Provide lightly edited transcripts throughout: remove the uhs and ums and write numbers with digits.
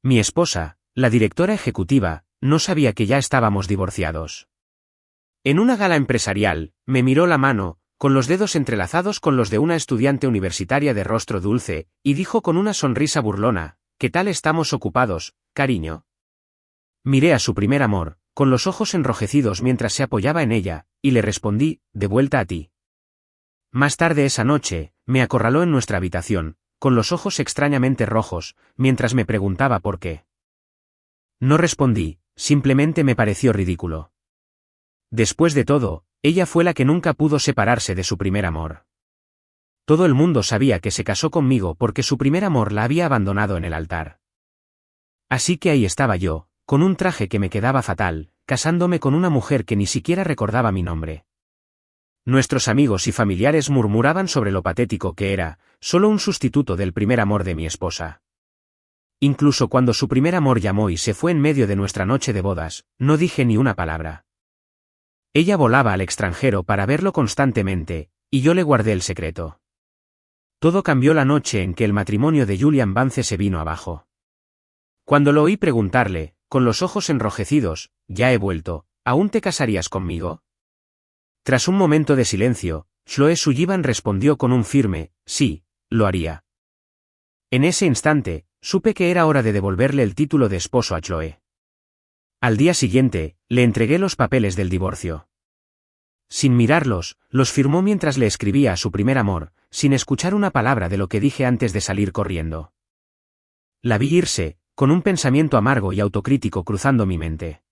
Mi esposa, la directora ejecutiva, no sabía que ya estábamos divorciados. En una gala empresarial, me miró la mano, con los dedos entrelazados con los de una estudiante universitaria de rostro dulce, y dijo con una sonrisa burlona: ¿qué tal estamos ocupados, cariño? Miré a su primer amor, con los ojos enrojecidos mientras se apoyaba en ella, y le respondí: de vuelta a ti. Más tarde esa noche, me acorraló en nuestra habitación, con los ojos extrañamente rojos, mientras me preguntaba por qué. No respondí, simplemente me pareció ridículo. Después de todo, ella fue la que nunca pudo separarse de su primer amor. Todo el mundo sabía que se casó conmigo porque su primer amor la había abandonado en el altar. Así que ahí estaba yo, con un traje que me quedaba fatal, casándome con una mujer que ni siquiera recordaba mi nombre. Nuestros amigos y familiares murmuraban sobre lo patético que era, solo un sustituto del primer amor de mi esposa. Incluso cuando su primer amor llamó y se fue en medio de nuestra noche de bodas, no dije ni una palabra. Ella volaba al extranjero para verlo constantemente, y yo le guardé el secreto. Todo cambió la noche en que el matrimonio de Julian Vance se vino abajo. Cuando lo oí preguntarle, con los ojos enrojecidos: ya he vuelto, ¿aún te casarías conmigo? Tras un momento de silencio, Chloe Sullivan respondió con un firme: sí, lo haría. En ese instante, supe que era hora de devolverle el título de esposo a Chloe. Al día siguiente, le entregué los papeles del divorcio. Sin mirarlos, los firmó mientras le escribía a su primer amor, sin escuchar una palabra de lo que dije antes de salir corriendo. La vi irse, con un pensamiento amargo y autocrítico cruzando mi mente.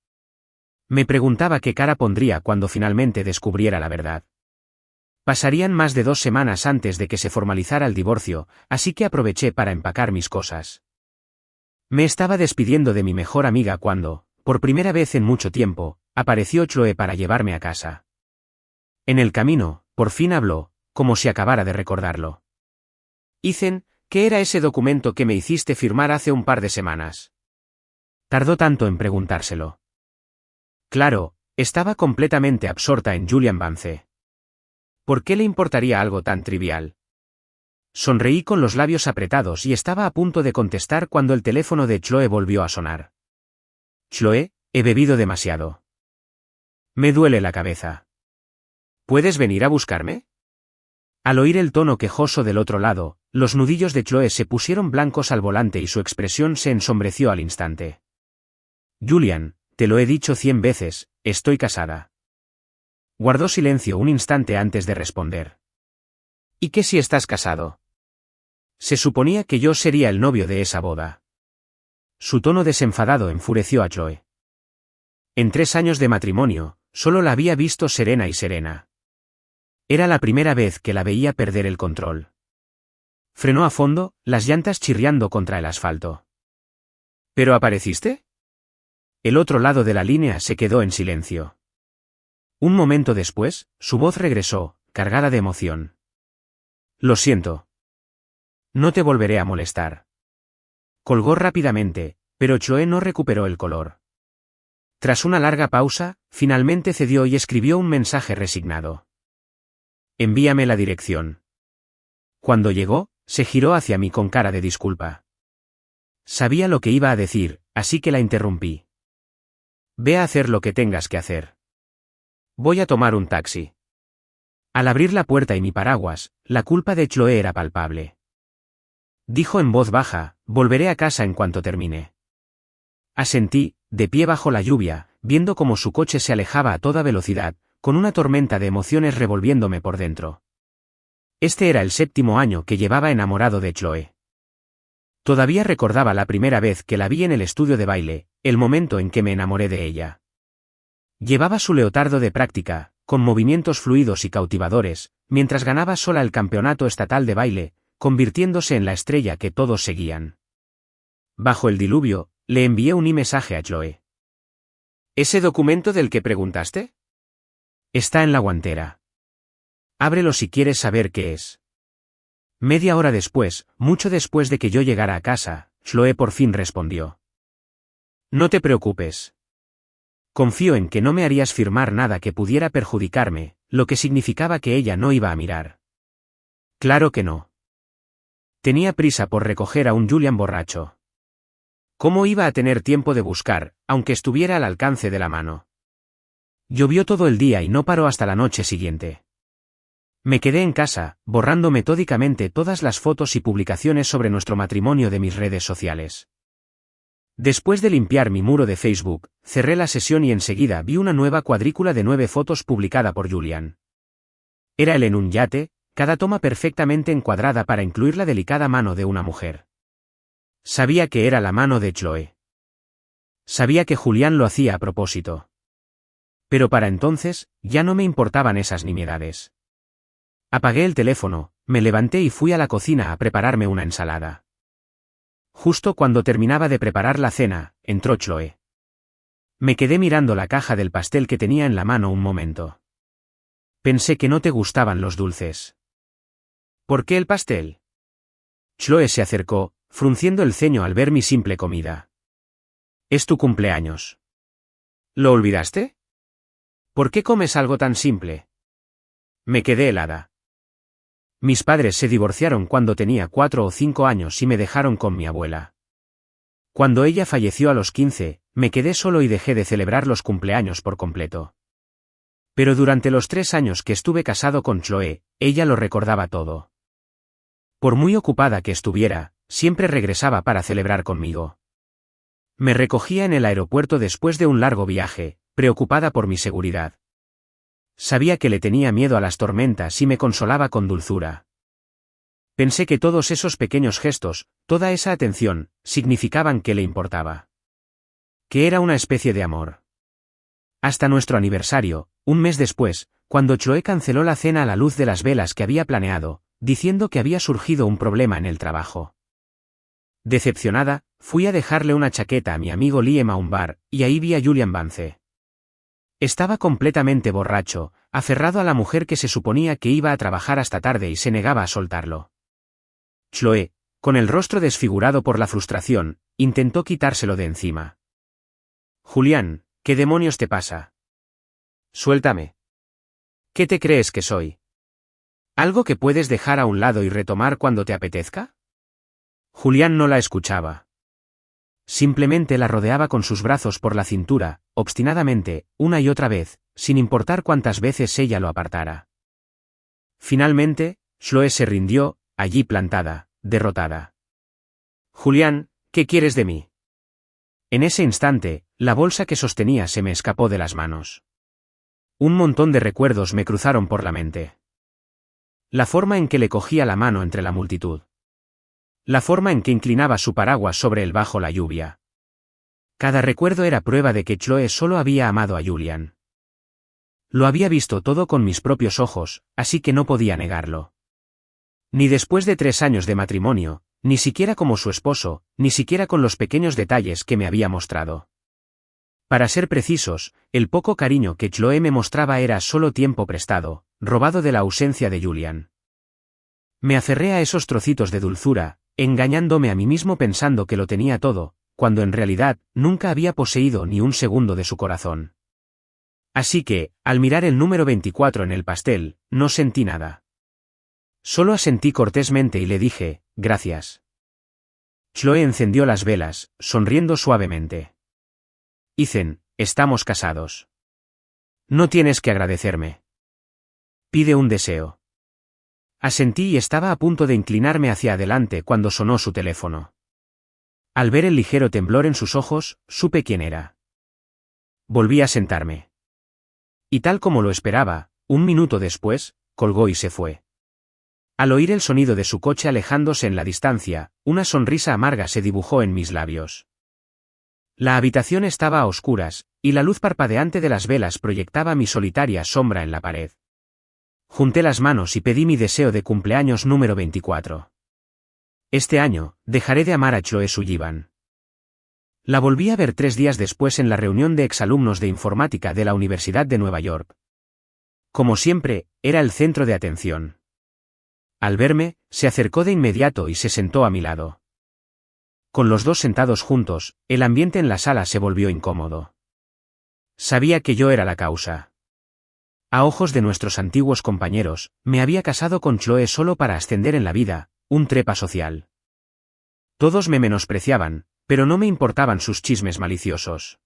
Me preguntaba qué cara pondría cuando finalmente descubriera la verdad. Pasarían más de 2 semanas antes de que se formalizara el divorcio, así que aproveché para empacar mis cosas. Me estaba despidiendo de mi mejor amiga cuando, por primera vez en mucho tiempo, apareció Chloe para llevarme a casa. En el camino, por fin habló, como si acabara de recordarlo. Ethan, ¿qué era ese documento que me hiciste firmar hace un par de semanas? Tardó tanto en preguntárselo. Claro, estaba completamente absorta en Julian Vance. ¿Por qué le importaría algo tan trivial? Sonreí con los labios apretados y estaba a punto de contestar cuando el teléfono de Chloe volvió a sonar. Chloe, he bebido demasiado. Me duele la cabeza. ¿Puedes venir a buscarme? Al oír el tono quejoso del otro lado, los nudillos de Chloe se pusieron blancos al volante y su expresión se ensombreció al instante. Julian, te lo he dicho 100 veces, estoy casada. Guardó silencio un instante antes de responder. ¿Y qué si estás casado? Se suponía que yo sería el novio de esa boda. Su tono desenfadado enfureció a Chloe. En 3 años de matrimonio, solo la había visto serena y serena. Era la primera vez que la veía perder el control. Frenó a fondo, las llantas chirriando contra el asfalto. ¿Pero apareciste? El otro lado de la línea se quedó en silencio. Un momento después, su voz regresó, cargada de emoción. Lo siento. No te volveré a molestar. Colgó rápidamente, pero Chloe no recuperó el color. Tras una larga pausa, finalmente cedió y escribió un mensaje resignado. Envíame la dirección. Cuando llegó, se giró hacia mí con cara de disculpa. Sabía lo que iba a decir, así que la interrumpí. Ve a hacer lo que tengas que hacer. Voy a tomar un taxi. Al abrir la puerta y mi paraguas, la culpa de Chloe era palpable. Dijo en voz baja: volveré a casa en cuanto termine. Asentí, de pie bajo la lluvia, viendo cómo su coche se alejaba a toda velocidad, con una tormenta de emociones revolviéndome por dentro. Este era el 7º año que llevaba enamorado de Chloe. Todavía recordaba la primera vez que la vi en el estudio de baile, el momento en que me enamoré de ella. Llevaba su leotardo de práctica, con movimientos fluidos y cautivadores, mientras ganaba sola el campeonato estatal de baile, convirtiéndose en la estrella que todos seguían. Bajo el diluvio, le envié un mensaje a Chloe. ¿Ese documento del que preguntaste? Está en la guantera. Ábrelo si quieres saber qué es. Media hora después, mucho después de que yo llegara a casa, Chloe por fin respondió. No te preocupes. Confío en que no me harías firmar nada que pudiera perjudicarme, lo que significaba que ella no iba a mirar. Claro que no. Tenía prisa por recoger a un Julian borracho. ¿Cómo iba a tener tiempo de buscar, aunque estuviera al alcance de la mano? Llovió todo el día y no paró hasta la noche siguiente. Me quedé en casa, borrando metódicamente todas las fotos y publicaciones sobre nuestro matrimonio de mis redes sociales. Después de limpiar mi muro de Facebook, cerré la sesión y enseguida vi una nueva cuadrícula de 9 fotos publicada por Julian. Era él en un yate, cada toma perfectamente encuadrada para incluir la delicada mano de una mujer. Sabía que era la mano de Chloe. Sabía que Julián lo hacía a propósito. Pero para entonces, ya no me importaban esas nimiedades. Apagué el teléfono, me levanté y fui a la cocina a prepararme una ensalada. Justo cuando terminaba de preparar la cena, entró Chloe. Me quedé mirando la caja del pastel que tenía en la mano un momento. Pensé que no te gustaban los dulces. ¿Por qué el pastel? Chloe se acercó, frunciendo el ceño al ver mi simple comida. Es tu cumpleaños. ¿Lo olvidaste? ¿Por qué comes algo tan simple? Me quedé helada. Mis padres se divorciaron cuando tenía 4 o 5 años y me dejaron con mi abuela. Cuando ella falleció a los 15, me quedé solo y dejé de celebrar los cumpleaños por completo. Pero durante los 3 años que estuve casado con Chloe, ella lo recordaba todo. Por muy ocupada que estuviera, siempre regresaba para celebrar conmigo. Me recogía en el aeropuerto después de un largo viaje, preocupada por mi seguridad. Sabía que le tenía miedo a las tormentas y me consolaba con dulzura. Pensé que todos esos pequeños gestos, toda esa atención, significaban que le importaba. Que era una especie de amor. Hasta nuestro aniversario, un mes después, cuando Chloe canceló la cena a la luz de las velas que había planeado, diciendo que había surgido un problema en el trabajo. Decepcionada, fui a dejarle una chaqueta a mi amigo Liam a un bar, y ahí vi a Julian Vance. Estaba completamente borracho, aferrado a la mujer que se suponía que iba a trabajar hasta tarde y se negaba a soltarlo. Chloe, con el rostro desfigurado por la frustración, intentó quitárselo de encima. Julián, ¿qué demonios te pasa? Suéltame. ¿Qué te crees que soy? ¿Algo que puedes dejar a un lado y retomar cuando te apetezca? Julián no la escuchaba. Simplemente la rodeaba con sus brazos por la cintura, obstinadamente, una y otra vez, sin importar cuántas veces ella lo apartara. Finalmente, Chloe se rindió, allí plantada, derrotada. Julián, ¿qué quieres de mí? En ese instante, la bolsa que sostenía se me escapó de las manos. Un montón de recuerdos me cruzaron por la mente. La forma en que le cogía la mano entre la multitud. La forma en que inclinaba su paraguas sobre él bajo la lluvia. Cada recuerdo era prueba de que Chloe solo había amado a Julian. Lo había visto todo con mis propios ojos, así que no podía negarlo. Ni después de 3 años de matrimonio, ni siquiera como su esposo, ni siquiera con los pequeños detalles que me había mostrado. Para ser precisos, el poco cariño que Chloe me mostraba era solo tiempo prestado, robado de la ausencia de Julian. Me aferré a esos trocitos de dulzura, engañándome a mí mismo pensando que lo tenía todo, cuando en realidad nunca había poseído ni un segundo de su corazón. Así que, al mirar el número 24 en el pastel, no sentí nada. Solo asentí cortésmente y le dije, gracias. Chloe encendió las velas, sonriendo suavemente. Ethan, estamos casados. No tienes que agradecerme. Pide un deseo. Asentí y estaba a punto de inclinarme hacia adelante cuando sonó su teléfono. Al ver el ligero temblor en sus ojos, supe quién era. Volví a sentarme. Y tal como lo esperaba, un minuto después, colgó y se fue. Al oír el sonido de su coche alejándose en la distancia, una sonrisa amarga se dibujó en mis labios. La habitación estaba a oscuras, y la luz parpadeante de las velas proyectaba mi solitaria sombra en la pared. Junté las manos y pedí mi deseo de cumpleaños número 24. Este año, dejaré de amar a Chloe Sullivan. La volví a ver 3 días después en la reunión de exalumnos de informática de la Universidad de Nueva York. Como siempre, era el centro de atención. Al verme, se acercó de inmediato y se sentó a mi lado. Con los dos sentados juntos, el ambiente en la sala se volvió incómodo. Sabía que yo era la causa. A ojos de nuestros antiguos compañeros, me había casado con Chloe solo para ascender en la vida, un trepa social. Todos me menospreciaban, pero no me importaban sus chismes maliciosos.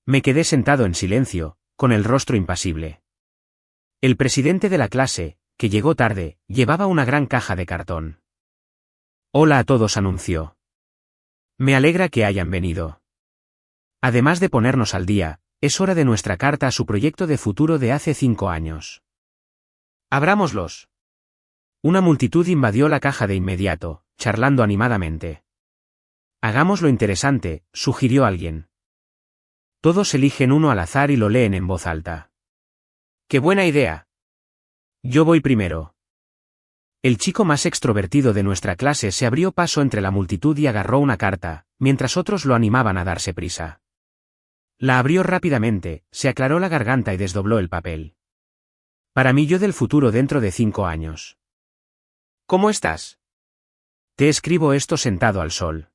Me quedé sentado en silencio, con el rostro impasible. El presidente de la clase, que llegó tarde, llevaba una gran caja de cartón. Hola a todos, anunció. Me alegra que hayan venido. Además de ponernos al día, es hora de nuestra carta a su proyecto de futuro de hace 5 años. Abrámoslos. Una multitud invadió la caja de inmediato, charlando animadamente. Hagámoslo interesante, sugirió alguien. Todos eligen uno al azar y lo leen en voz alta. ¡Qué buena idea! Yo voy primero. El chico más extrovertido de nuestra clase se abrió paso entre la multitud y agarró una carta, mientras otros lo animaban a darse prisa. La abrió rápidamente, se aclaró la garganta y desdobló el papel. Para mí, yo del futuro dentro de 5 años. ¿Cómo estás? Te escribo esto sentado al sol.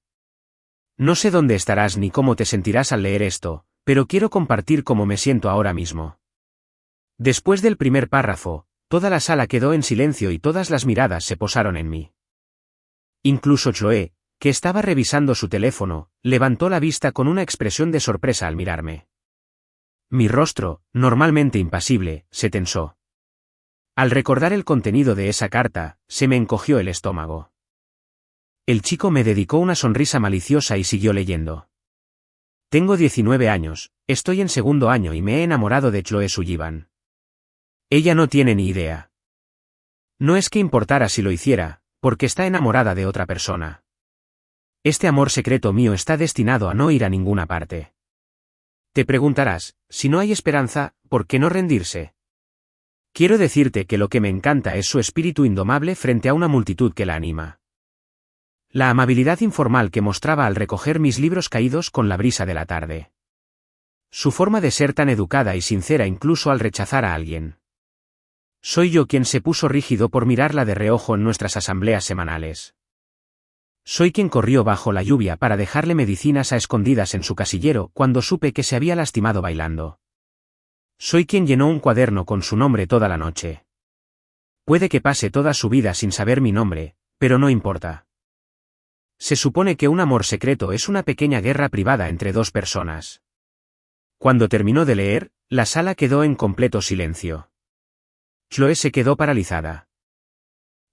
No sé dónde estarás ni cómo te sentirás al leer esto, pero quiero compartir cómo me siento ahora mismo. Después del primer párrafo, toda la sala quedó en silencio y todas las miradas se posaron en mí. Incluso Chloe, que estaba revisando su teléfono, levantó la vista con una expresión de sorpresa al mirarme. Mi rostro, normalmente impasible, se tensó. Al recordar el contenido de esa carta, se me encogió el estómago. El chico me dedicó una sonrisa maliciosa y siguió leyendo. Tengo 19 años, estoy en 2º año y me he enamorado de Chloe Sullivan. Ella no tiene ni idea. No es que importara si lo hiciera, porque está enamorada de otra persona. Este amor secreto mío está destinado a no ir a ninguna parte. Te preguntarás, si no hay esperanza, ¿por qué no rendirse? Quiero decirte que lo que me encanta es su espíritu indomable frente a una multitud que la anima. La amabilidad informal que mostraba al recoger mis libros caídos con la brisa de la tarde. Su forma de ser tan educada y sincera incluso al rechazar a alguien. Soy yo quien se puso rígido por mirarla de reojo en nuestras asambleas semanales. Soy quien corrió bajo la lluvia para dejarle medicinas a escondidas en su casillero cuando supe que se había lastimado bailando. Soy quien llenó un cuaderno con su nombre toda la noche. Puede que pase toda su vida sin saber mi nombre, pero no importa. Se supone que un amor secreto es una pequeña guerra privada entre 2 personas. Cuando terminó de leer, la sala quedó en completo silencio. Chloe se quedó paralizada.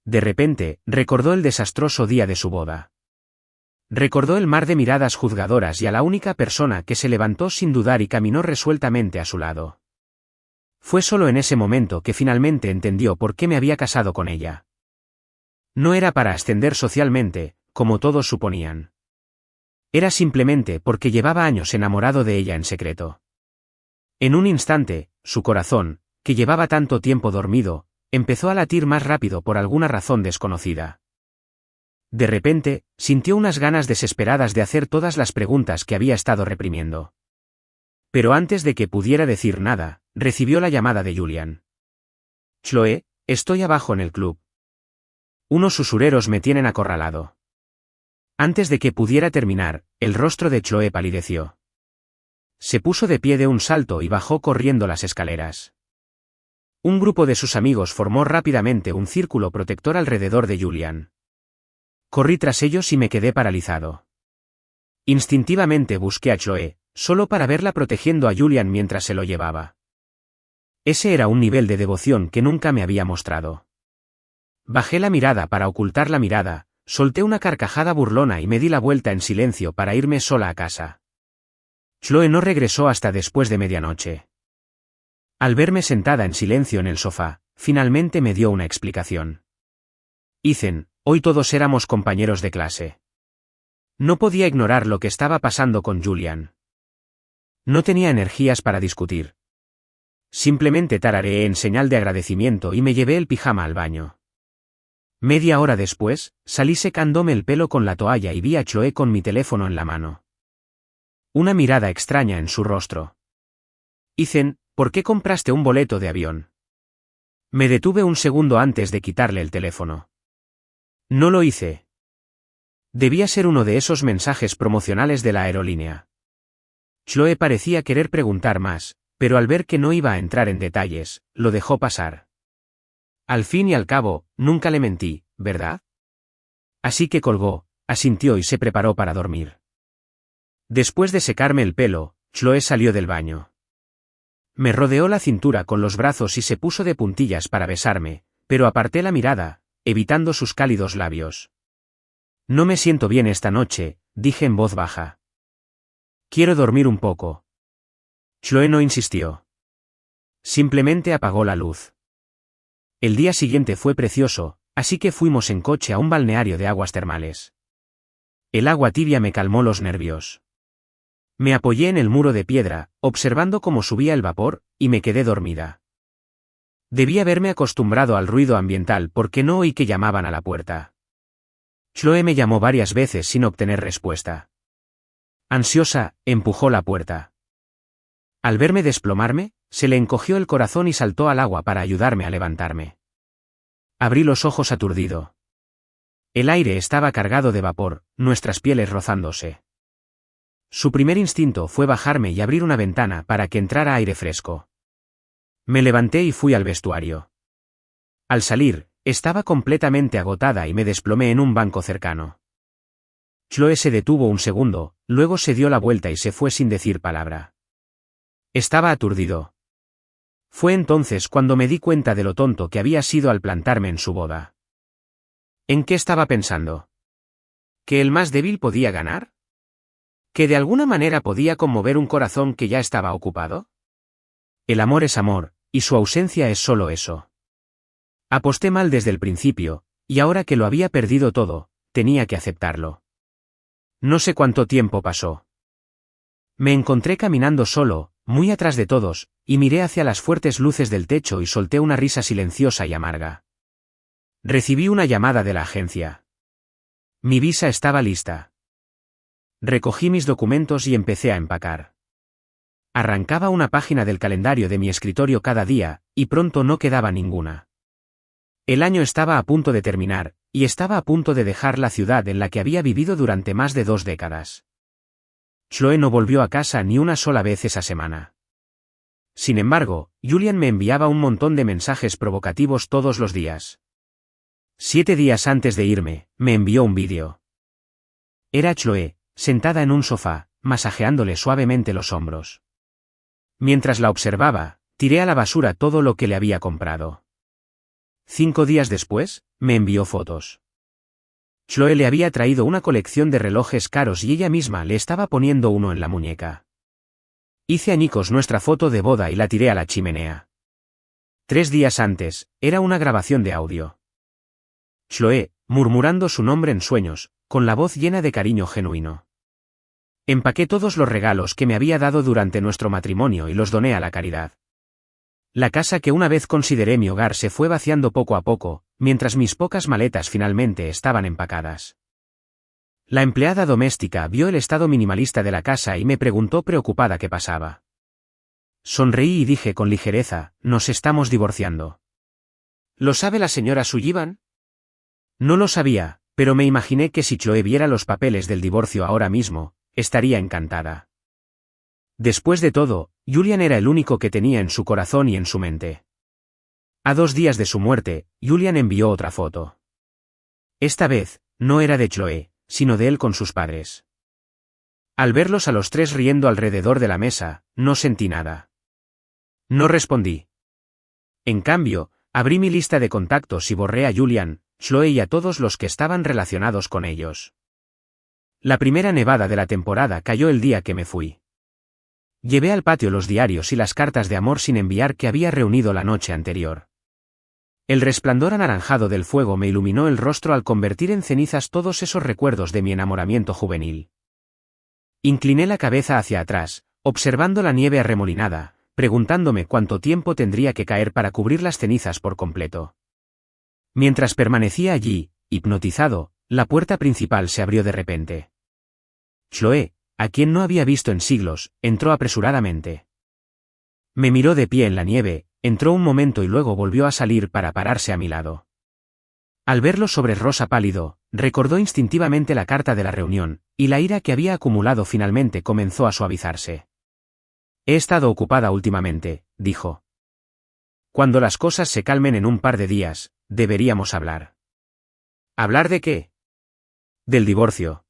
De repente, recordó el desastroso día de su boda. Recordó el mar de miradas juzgadoras y a la única persona que se levantó sin dudar y caminó resueltamente a su lado. Fue solo en ese momento que finalmente entendió por qué me había casado con ella. No era para ascender socialmente, como todos suponían. Era simplemente porque llevaba años enamorado de ella en secreto. En un instante, su corazón, que llevaba tanto tiempo dormido, empezó a latir más rápido por alguna razón desconocida. De repente, sintió unas ganas desesperadas de hacer todas las preguntas que había estado reprimiendo. Pero antes de que pudiera decir nada, recibió la llamada de Julian. Chloe, estoy abajo en el club. Unos usureros me tienen acorralado. Antes de que pudiera terminar, el rostro de Chloe palideció. Se puso de pie de un salto y bajó corriendo las escaleras. Un grupo de sus amigos formó rápidamente un círculo protector alrededor de Julian. Corrí tras ellos y me quedé paralizado. Instintivamente busqué a Chloe, solo para verla protegiendo a Julian mientras se lo llevaba. Ese era un nivel de devoción que nunca me había mostrado. Bajé la mirada para ocultar la mirada, solté una carcajada burlona y me di la vuelta en silencio para irme sola a casa. Chloe no regresó hasta después de medianoche. Al verme sentada en silencio en el sofá, finalmente me dio una explicación. Ethan, hoy todos éramos compañeros de clase. No podía ignorar lo que estaba pasando con Julian. No tenía energías para discutir. Simplemente tarareé en señal de agradecimiento y me llevé el pijama al baño. Media hora después, salí secándome el pelo con la toalla y vi a Chloe con mi teléfono en la mano. Una mirada extraña en su rostro. Ethan, ¿por qué compraste un boleto de avión? Me detuve un segundo antes de quitarle el teléfono. No lo hice. Debía ser uno de esos mensajes promocionales de la aerolínea. Chloe parecía querer preguntar más, pero al ver que no iba a entrar en detalles, lo dejó pasar. Al fin y al cabo, nunca le mentí, ¿verdad? Así que colgó, asintió y se preparó para dormir. Después de secarme el pelo, Chloe salió del baño. Me rodeó la cintura con los brazos y se puso de puntillas para besarme, pero aparté la mirada, evitando sus cálidos labios. No me siento bien esta noche, dije en voz baja. Quiero dormir un poco. Chloe no insistió. Simplemente apagó la luz. El día siguiente fue precioso, así que fuimos en coche a un balneario de aguas termales. El agua tibia me calmó los nervios. Me apoyé en el muro de piedra, observando cómo subía el vapor, y me quedé dormida. Debí haberme acostumbrado al ruido ambiental porque no oí que llamaban a la puerta. Chloe me llamó varias veces sin obtener respuesta. Ansiosa, empujó la puerta. Al verme desplomarme, se le encogió el corazón y saltó al agua para ayudarme a levantarme. Abrí los ojos aturdido. El aire estaba cargado de vapor, nuestras pieles rozándose. Su primer instinto fue bajarme y abrir una ventana para que entrara aire fresco. Me levanté y fui al vestuario. Al salir, estaba completamente agotada y me desplomé en un banco cercano. Chloe se detuvo un segundo, luego se dio la vuelta y se fue sin decir palabra. Estaba aturdido. Fue entonces cuando me di cuenta de lo tonto que había sido al plantarme en su boda. ¿En qué estaba pensando? ¿Que el más débil podía ganar? ¿Que de alguna manera podía conmover un corazón que ya estaba ocupado? El amor es amor, y su ausencia es solo eso. Aposté mal desde el principio, y ahora que lo había perdido todo, tenía que aceptarlo. No sé cuánto tiempo pasó. Me encontré caminando solo, muy atrás de todos, y miré hacia las fuertes luces del techo y solté una risa silenciosa y amarga. Recibí una llamada de la agencia. Mi visa estaba lista. Recogí mis documentos y empecé a empacar. Arrancaba una página del calendario de mi escritorio cada día, y pronto no quedaba ninguna. El año estaba a punto de terminar, y estaba a punto de dejar la ciudad en la que había vivido durante más de 2 décadas. Chloe no volvió a casa ni una sola vez esa semana. Sin embargo, Julian me enviaba un montón de mensajes provocativos todos los días. 7 días antes de irme, me envió un vídeo. Era Chloe, sentada en un sofá, masajeándole suavemente los hombros. Mientras la observaba, tiré a la basura todo lo que le había comprado. 5 días después, me envió fotos. Chloe le había traído una colección de relojes caros y ella misma le estaba poniendo uno en la muñeca. Hice añicos nuestra foto de boda y la tiré a la chimenea. 3 días antes, era una grabación de audio. Chloe, murmurando su nombre en sueños, con la voz llena de cariño genuino. Empaqué todos los regalos que me había dado durante nuestro matrimonio y los doné a la caridad. La casa que una vez consideré mi hogar se fue vaciando poco a poco, mientras mis pocas maletas finalmente estaban empacadas. La empleada doméstica vio el estado minimalista de la casa y me preguntó preocupada qué pasaba. Sonreí y dije con ligereza, nos estamos divorciando. ¿Lo sabe la señora Sullivan? No lo sabía, pero me imaginé que si Chloe viera los papeles del divorcio ahora mismo, estaría encantada. Después de todo, Julian era el único que tenía en su corazón y en su mente. A 2 días de su muerte, Julian envió otra foto. Esta vez, no era de Chloe, sino de él con sus padres. Al verlos a los 3 riendo alrededor de la mesa, no sentí nada. No respondí. En cambio, abrí mi lista de contactos y borré a Julian, Chloe y a todos los que estaban relacionados con ellos. La primera nevada de la temporada cayó el día que me fui. Llevé al patio los diarios y las cartas de amor sin enviar que había reunido la noche anterior. El resplandor anaranjado del fuego me iluminó el rostro al convertir en cenizas todos esos recuerdos de mi enamoramiento juvenil. Incliné la cabeza hacia atrás, observando la nieve arremolinada, preguntándome cuánto tiempo tendría que caer para cubrir las cenizas por completo. Mientras permanecía allí, hipnotizado, la puerta principal se abrió de repente. Chloe, a quien no había visto en siglos, entró apresuradamente. Me miró de pie en la nieve, entró un momento y luego volvió a salir para pararse a mi lado. Al verlo sobre rosa pálido, recordó instintivamente la carta de la reunión, y la ira que había acumulado finalmente comenzó a suavizarse. He estado ocupada últimamente, dijo. Cuando las cosas se calmen en un par de días, deberíamos hablar. ¿Hablar de qué? Del divorcio.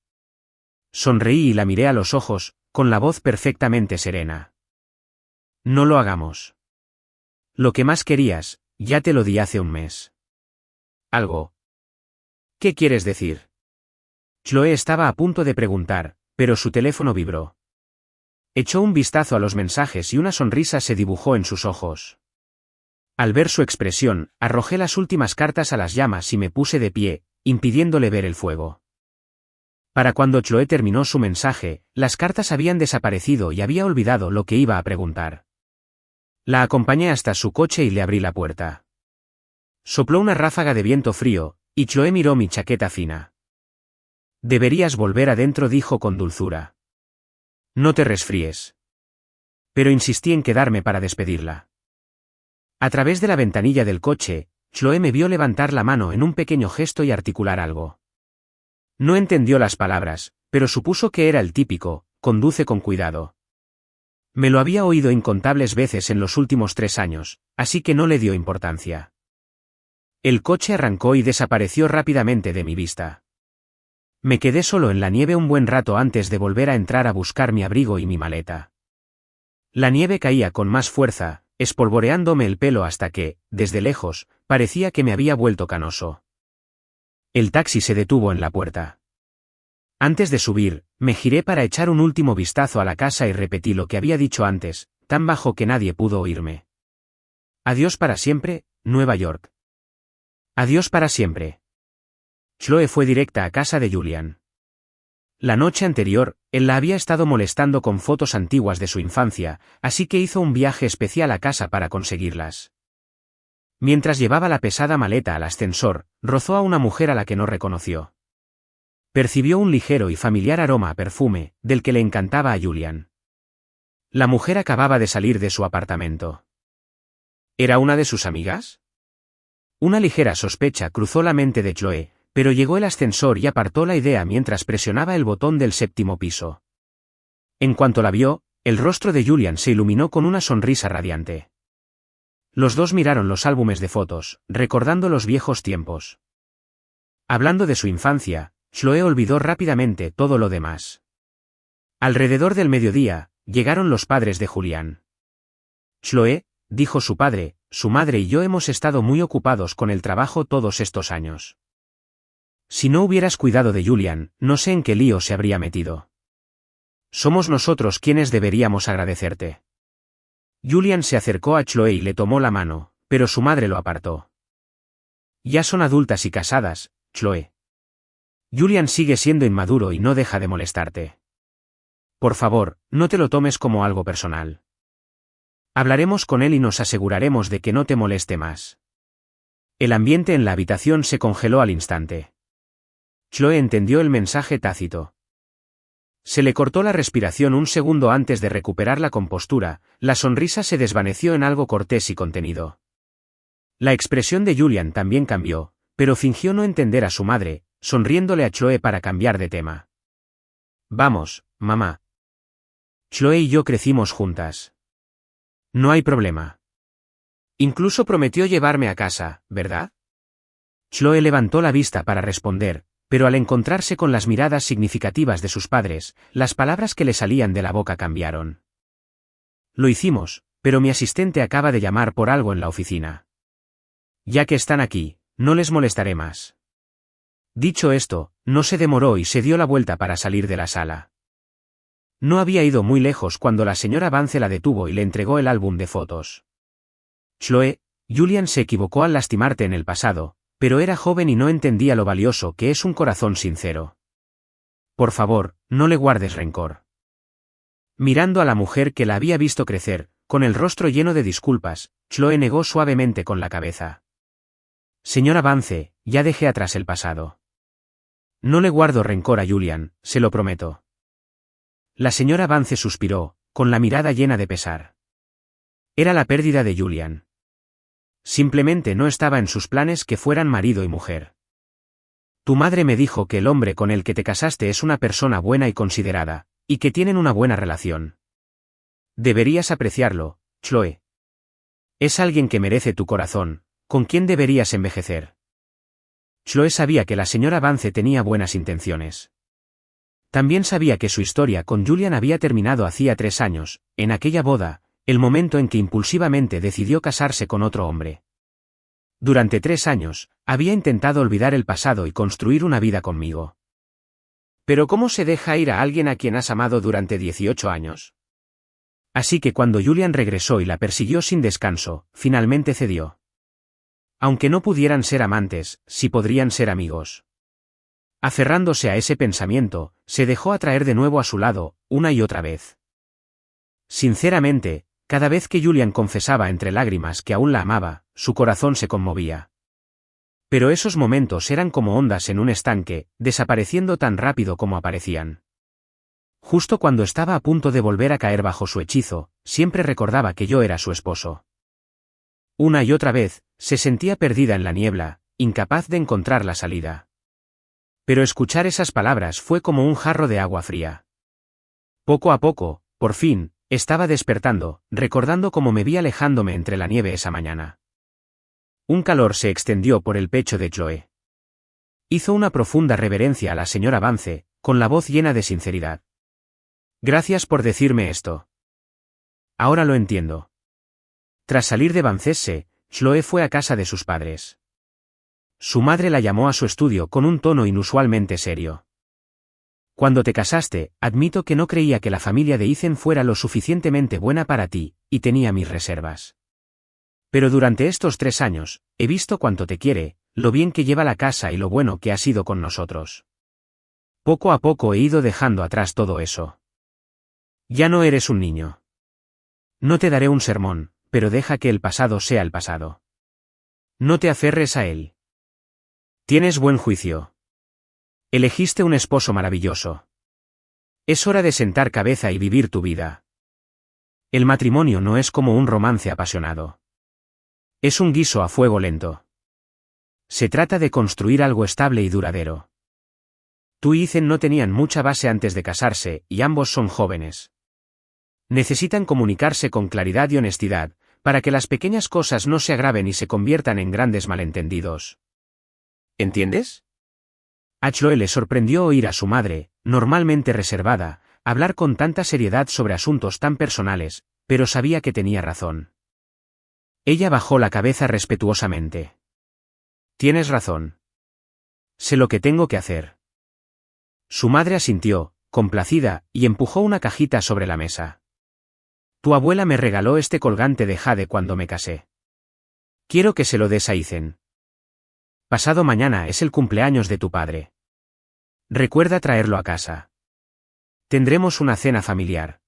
Sonreí y la miré a los ojos, con la voz perfectamente serena. No lo hagamos. Lo que más querías, ya te lo di hace un mes. ¿Algo? ¿Qué quieres decir? Chloe estaba a punto de preguntar, pero su teléfono vibró. Echó un vistazo a los mensajes y una sonrisa se dibujó en sus ojos. Al ver su expresión, arrojé las últimas cartas a las llamas y me puse de pie, impidiéndole ver el fuego. Para cuando Chloe terminó su mensaje, las cartas habían desaparecido y había olvidado lo que iba a preguntar. La acompañé hasta su coche y le abrí la puerta. Sopló una ráfaga de viento frío, y Chloe miró mi chaqueta fina. Deberías volver adentro, dijo con dulzura. No te resfríes. Pero insistí en quedarme para despedirla. A través de la ventanilla del coche, Chloe me vio levantar la mano en un pequeño gesto y articular algo. No entendió las palabras, pero supuso que era el típico, conduce con cuidado. Me lo había oído incontables veces en los últimos 3 años, así que no le dio importancia. El coche arrancó y desapareció rápidamente de mi vista. Me quedé solo en la nieve un buen rato antes de volver a entrar a buscar mi abrigo y mi maleta. La nieve caía con más fuerza, espolvoreándome el pelo hasta que, desde lejos, parecía que me había vuelto canoso. El taxi se detuvo en la puerta. Antes de subir, me giré para echar un último vistazo a la casa y repetí lo que había dicho antes, tan bajo que nadie pudo oírme. Adiós para siempre, Nueva York. Adiós para siempre. Chloe fue directa a casa de Julian. La noche anterior, él la había estado molestando con fotos antiguas de su infancia, así que hizo un viaje especial a casa para conseguirlas. Mientras llevaba la pesada maleta al ascensor, rozó a una mujer a la que no reconoció. Percibió un ligero y familiar aroma a perfume, del que le encantaba a Julian. La mujer acababa de salir de su apartamento. ¿Era una de sus amigas? Una ligera sospecha cruzó la mente de Chloe, pero llegó el ascensor y apartó la idea mientras presionaba el botón del 7º piso. En cuanto la vio, el rostro de Julian se iluminó con una sonrisa radiante. Los dos miraron los álbumes de fotos, recordando los viejos tiempos. Hablando de su infancia, Chloe olvidó rápidamente todo lo demás. Alrededor del mediodía, llegaron los padres de Julian. Chloe, dijo su padre, su madre y yo hemos estado muy ocupados con el trabajo todos estos años. Si no hubieras cuidado de Julian, no sé en qué lío se habría metido. Somos nosotros quienes deberíamos agradecerte. Julian se acercó a Chloe y le tomó la mano, pero su madre lo apartó. Ya son adultas y casadas, Chloe. Julian sigue siendo inmaduro y no deja de molestarte. Por favor, no te lo tomes como algo personal. Hablaremos con él y nos aseguraremos de que no te moleste más. El ambiente en la habitación se congeló al instante. Chloe entendió el mensaje tácito. Se le cortó la respiración un segundo antes de recuperar la compostura, la sonrisa se desvaneció en algo cortés y contenido. La expresión de Julian también cambió, pero fingió no entender a su madre, sonriéndole a Chloe para cambiar de tema. Vamos, mamá. Chloe y yo crecimos juntas. No hay problema. Incluso prometió llevarme a casa, ¿verdad? Chloe levantó la vista para responder, pero al encontrarse con las miradas significativas de sus padres, las palabras que le salían de la boca cambiaron. Lo hicimos, pero mi asistente acaba de llamar por algo en la oficina. Ya que están aquí, no les molestaré más. Dicho esto, no se demoró y se dio la vuelta para salir de la sala. No había ido muy lejos cuando la señora Vance la detuvo y le entregó el álbum de fotos. Chloe, Julian se equivocó al lastimarte en el pasado, pero era joven y no entendía lo valioso que es un corazón sincero. Por favor, no le guardes rencor. Mirando a la mujer que la había visto crecer, con el rostro lleno de disculpas, Chloe negó suavemente con la cabeza. Señora Vance, ya dejé atrás el pasado. No le guardo rencor a Julian, se lo prometo. La señora Vance suspiró, con la mirada llena de pesar. Era la pérdida de Julian. Simplemente no estaba en sus planes que fueran marido y mujer. Tu madre me dijo que el hombre con el que te casaste es una persona buena y considerada, y que tienen una buena relación. Deberías apreciarlo, Chloe. Es alguien que merece tu corazón, con quien deberías envejecer. Chloe sabía que la señora Vance tenía buenas intenciones. También sabía que su historia con Julian había terminado hacía 3 años, en aquella boda, el momento en que impulsivamente decidió casarse con otro hombre. Durante 3 años, había intentado olvidar el pasado y construir una vida conmigo. Pero ¿cómo se deja ir a alguien a quien has amado durante 18 años? Así que cuando Julian regresó y la persiguió sin descanso, finalmente cedió. Aunque no pudieran ser amantes, sí podrían ser amigos. Aferrándose a ese pensamiento, se dejó atraer de nuevo a su lado, una y otra vez. Sinceramente, cada vez que Julian confesaba entre lágrimas que aún la amaba, su corazón se conmovía. Pero esos momentos eran como ondas en un estanque, desapareciendo tan rápido como aparecían. Justo cuando estaba a punto de volver a caer bajo su hechizo, siempre recordaba que yo era su esposo. Una y otra vez, se sentía perdida en la niebla, incapaz de encontrar la salida. Pero escuchar esas palabras fue como un jarro de agua fría. Poco a poco, por fin, estaba despertando, recordando cómo me vi alejándome entre la nieve esa mañana. Un calor se extendió por el pecho de Chloe. Hizo una profunda reverencia a la señora Vance, con la voz llena de sinceridad. Gracias por decirme esto. Ahora lo entiendo. Tras salir de Vancesse, Chloe fue a casa de sus padres. Su madre la llamó a su estudio con un tono inusualmente serio. Cuando te casaste, admito que no creía que la familia de Ethan fuera lo suficientemente buena para ti, y tenía mis reservas. Pero durante estos 3 años, he visto cuánto te quiere, lo bien que lleva la casa y lo bueno que ha sido con nosotros. Poco a poco he ido dejando atrás todo eso. Ya no eres un niño. No te daré un sermón, pero deja que el pasado sea el pasado. No te aferres a él. Tienes buen juicio. Elegiste un esposo maravilloso. Es hora de sentar cabeza y vivir tu vida. El matrimonio no es como un romance apasionado. Es un guiso a fuego lento. Se trata de construir algo estable y duradero. Tú y Ethan no tenían mucha base antes de casarse, y ambos son jóvenes. Necesitan comunicarse con claridad y honestidad, para que las pequeñas cosas no se agraven y se conviertan en grandes malentendidos. ¿Entiendes? A Chloe le sorprendió oír a su madre, normalmente reservada, hablar con tanta seriedad sobre asuntos tan personales, pero sabía que tenía razón. Ella bajó la cabeza respetuosamente. Tienes razón. Sé lo que tengo que hacer. Su madre asintió, complacida, y empujó una cajita sobre la mesa. Tu abuela me regaló este colgante de jade cuando me casé. Quiero que se lo des a Ethan. Pasado mañana es el cumpleaños de tu padre. Recuerda traerlo a casa. Tendremos una cena familiar.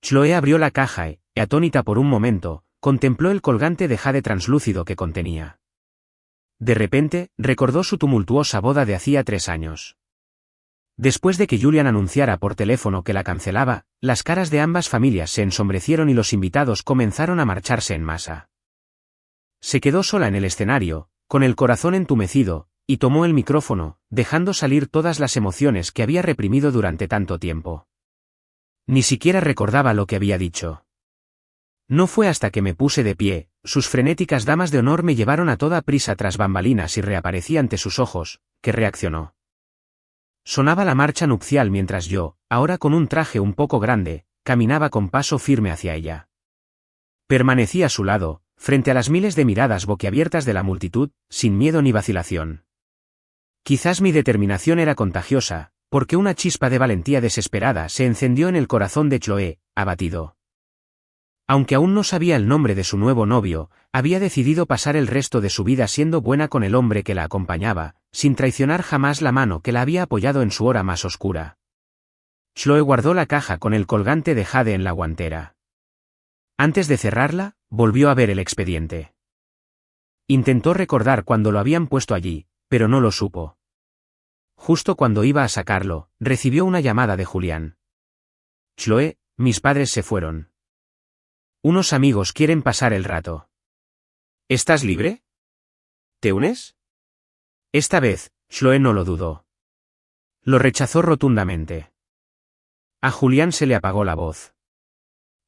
Chloe abrió la caja y, atónita por un momento, contempló el colgante de jade translúcido que contenía. De repente, recordó su tumultuosa boda de hacía 3 años. Después de que Julian anunciara por teléfono que la cancelaba, las caras de ambas familias se ensombrecieron y los invitados comenzaron a marcharse en masa. Se quedó sola en el escenario, con el corazón entumecido, y tomó el micrófono, dejando salir todas las emociones que había reprimido durante tanto tiempo. Ni siquiera recordaba lo que había dicho. No fue hasta que me puse de pie, sus frenéticas damas de honor me llevaron a toda prisa tras bambalinas y reaparecí ante sus ojos, que reaccionó. Sonaba la marcha nupcial mientras yo, ahora con un traje un poco grande, caminaba con paso firme hacia ella. Permanecí a su lado, frente a las miles de miradas boquiabiertas de la multitud, sin miedo ni vacilación. Quizás mi determinación era contagiosa, porque una chispa de valentía desesperada se encendió en el corazón de Chloe, abatido. Aunque aún no sabía el nombre de su nuevo novio, había decidido pasar el resto de su vida siendo buena con el hombre que la acompañaba, sin traicionar jamás la mano que la había apoyado en su hora más oscura. Chloe guardó la caja con el colgante de jade en la guantera. Antes de cerrarla, volvió a ver el expediente. Intentó recordar cuándo lo habían puesto allí, pero no lo supo. Justo cuando iba a sacarlo, recibió una llamada de Julián. Chloe, mis padres se fueron. Unos amigos quieren pasar el rato. ¿Estás libre? ¿Te unes? Esta vez, Chloe no lo dudó. Lo rechazó rotundamente. A Julián se le apagó la voz.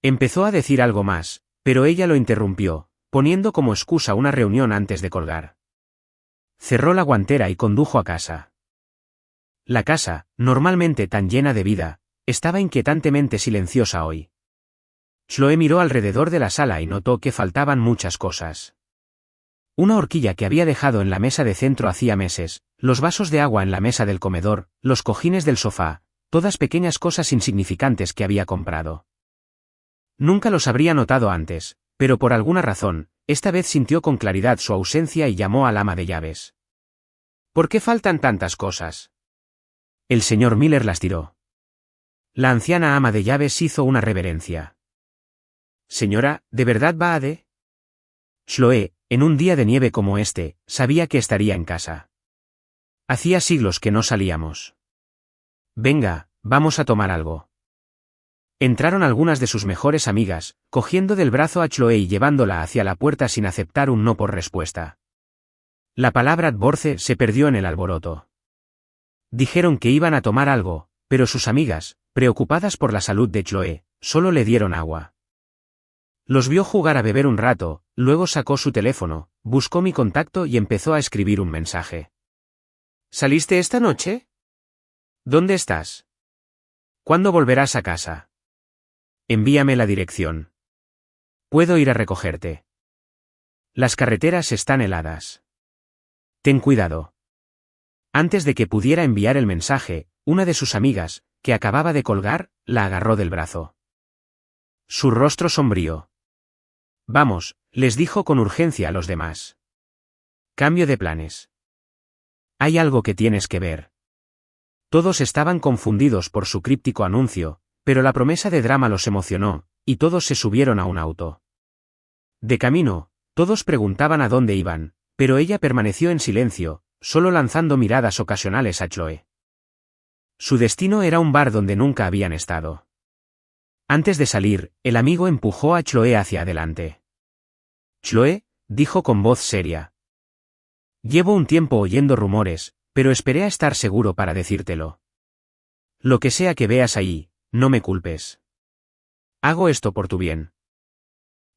Empezó a decir algo más, pero ella lo interrumpió, poniendo como excusa una reunión antes de colgar. Cerró la guantera y condujo a casa. La casa, normalmente tan llena de vida, estaba inquietantemente silenciosa hoy. Chloe miró alrededor de la sala y notó que faltaban muchas cosas. Una horquilla que había dejado en la mesa de centro hacía meses, los vasos de agua en la mesa del comedor, los cojines del sofá, todas pequeñas cosas insignificantes que había comprado. Nunca los habría notado antes, pero por alguna razón, esta vez sintió con claridad su ausencia y llamó al ama de llaves. ¿Por qué faltan tantas cosas? El señor Miller las tiró. La anciana ama de llaves hizo una reverencia. Señora, ¿de verdad va a de? Chloe, en un día de nieve como este, sabía que estaría en casa. Hacía siglos que no salíamos. Venga, vamos a tomar algo. Entraron algunas de sus mejores amigas, cogiendo del brazo a Chloe y llevándola hacia la puerta sin aceptar un no por respuesta. La palabra divorce se perdió en el alboroto. Dijeron que iban a tomar algo, pero sus amigas, preocupadas por la salud de Chloe, solo le dieron agua. Los vio jugar a beber un rato, luego sacó su teléfono, buscó mi contacto y empezó a escribir un mensaje. ¿Saliste esta noche? ¿Dónde estás? ¿Cuándo volverás a casa? Envíame la dirección. Puedo ir a recogerte. Las carreteras están heladas. Ten cuidado. Antes de que pudiera enviar el mensaje, una de sus amigas, que acababa de colgar, la agarró del brazo. Su rostro sombrío. Vamos, les dijo con urgencia a los demás. Cambio de planes. Hay algo que tienes que ver. Todos estaban confundidos por su críptico anuncio, pero la promesa de drama los emocionó, y todos se subieron a un auto. De camino, todos preguntaban a dónde iban, pero ella permaneció en silencio, solo lanzando miradas ocasionales a Chloe. Su destino era un bar donde nunca habían estado. Antes de salir, el amigo empujó a Chloe hacia adelante. Chloe, dijo con voz seria. Llevo un tiempo oyendo rumores, pero esperé a estar seguro para decírtelo. Lo que sea que veas ahí, no me culpes. Hago esto por tu bien.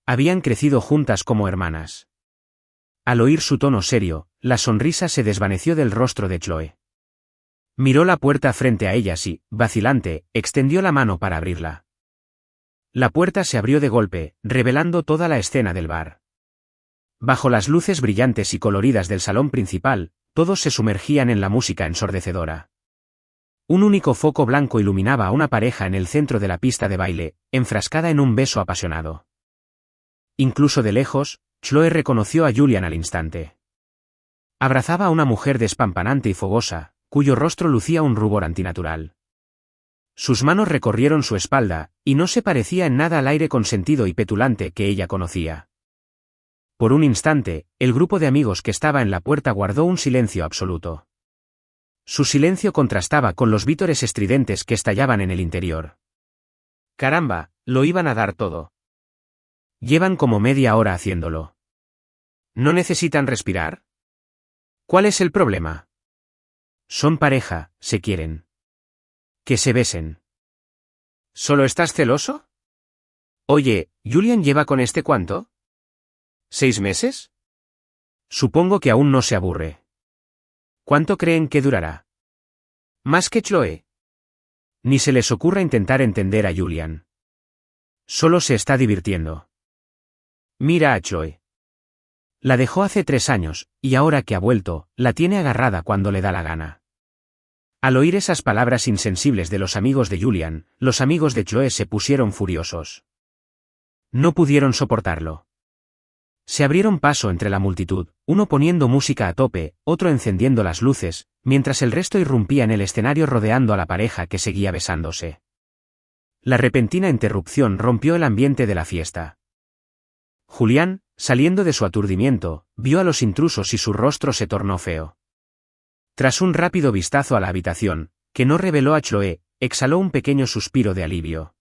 Habían crecido juntas como hermanas. Al oír su tono serio, la sonrisa se desvaneció del rostro de Chloe. Miró la puerta frente a ellas y, vacilante, extendió la mano para abrirla. La puerta se abrió de golpe, revelando toda la escena del bar. Bajo las luces brillantes y coloridas del salón principal, todos se sumergían en la música ensordecedora. Un único foco blanco iluminaba a una pareja en el centro de la pista de baile, enfrascada en un beso apasionado. Incluso de lejos, Chloe reconoció a Julian al instante. Abrazaba a una mujer despampanante y fogosa, cuyo rostro lucía un rubor antinatural. Sus manos recorrieron su espalda, y no se parecía en nada al aire consentido y petulante que ella conocía. Por un instante, el grupo de amigos que estaba en la puerta guardó un silencio absoluto. Su silencio contrastaba con los vítores estridentes que estallaban en el interior. Caramba, lo iban a dar todo. Llevan como media hora haciéndolo. ¿No necesitan respirar? ¿Cuál es el problema? Son pareja, se quieren. Que se besen. ¿Solo estás celoso? Oye, ¿Julian lleva con este cuánto? ¿6 meses? Supongo que aún no se aburre. ¿Cuánto creen que durará? ¿Más que Chloe? Ni se les ocurra intentar entender a Julian. Solo se está divirtiendo. Mira a Chloe. La dejó hace 3 años, y ahora que ha vuelto, la tiene agarrada cuando le da la gana. Al oír esas palabras insensibles de los amigos de Julian, los amigos de Chloe se pusieron furiosos. No pudieron soportarlo. Se abrieron paso entre la multitud, uno poniendo música a tope, otro encendiendo las luces, mientras el resto irrumpía en el escenario rodeando a la pareja que seguía besándose. La repentina interrupción rompió el ambiente de la fiesta. Julián, saliendo de su aturdimiento, vio a los intrusos y su rostro se tornó feo. Tras un rápido vistazo a la habitación, que no reveló a Chloe, exhaló un pequeño suspiro de alivio.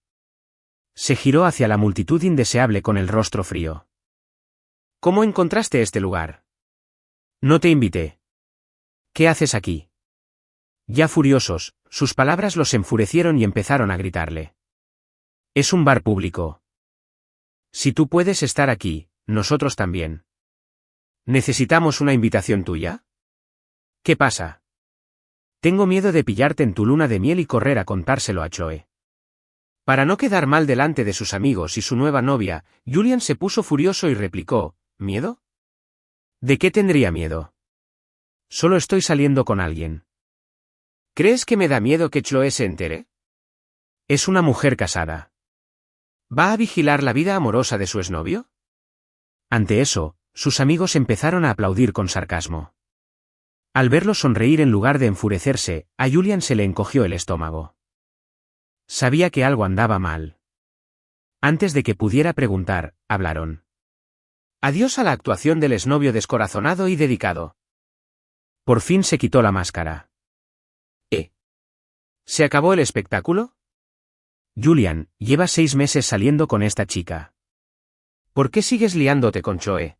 Se giró hacia la multitud indeseable con el rostro frío. ¿Cómo encontraste este lugar? No te invité. ¿Qué haces aquí? Ya furiosos, sus palabras los enfurecieron y empezaron a gritarle. Es un bar público. Si tú puedes estar aquí, nosotros también. ¿Necesitamos una invitación tuya? ¿Qué pasa? Tengo miedo de pillarte en tu luna de miel y correr a contárselo a Chloe. Para no quedar mal delante de sus amigos y su nueva novia, Julian se puso furioso y replicó, ¿miedo? ¿De qué tendría miedo? Solo estoy saliendo con alguien. ¿Crees que me da miedo que Chloe se entere? Es una mujer casada. ¿Va a vigilar la vida amorosa de su exnovio? Ante eso, sus amigos empezaron a aplaudir con sarcasmo. Al verlo sonreír en lugar de enfurecerse, a Julian se le encogió el estómago. Sabía que algo andaba mal. Antes de que pudiera preguntar, hablaron. Adiós a la actuación del exnovio descorazonado y dedicado. Por fin se quitó la máscara. ¿Se acabó el espectáculo? Julian, llevas 6 meses saliendo con esta chica. ¿Por qué sigues liándote con Chloe?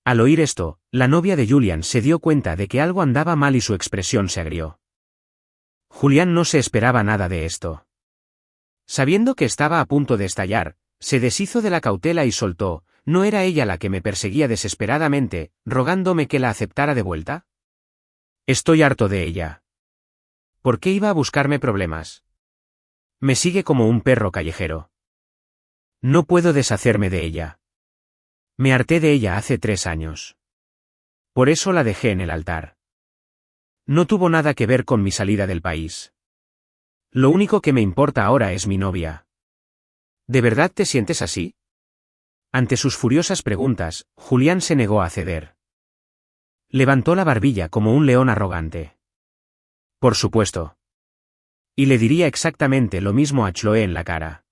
Al oír esto, la novia de Julian se dio cuenta de que algo andaba mal y su expresión se agrió. Julian no se esperaba nada de esto. Sabiendo que estaba a punto de estallar, se deshizo de la cautela y soltó, ¿no era ella la que me perseguía desesperadamente, rogándome que la aceptara de vuelta? Estoy harto de ella. ¿Por qué iba a buscarme problemas? Me sigue como un perro callejero. No puedo deshacerme de ella. Me harté de ella hace 3 años. Por eso la dejé en el altar. No tuvo nada que ver con mi salida del país. Lo único que me importa ahora es mi novia. ¿De verdad te sientes así? Ante sus furiosas preguntas, Julián se negó a ceder. Levantó la barbilla como un león arrogante. Por supuesto. Y le diría exactamente lo mismo a Chloe en la cara.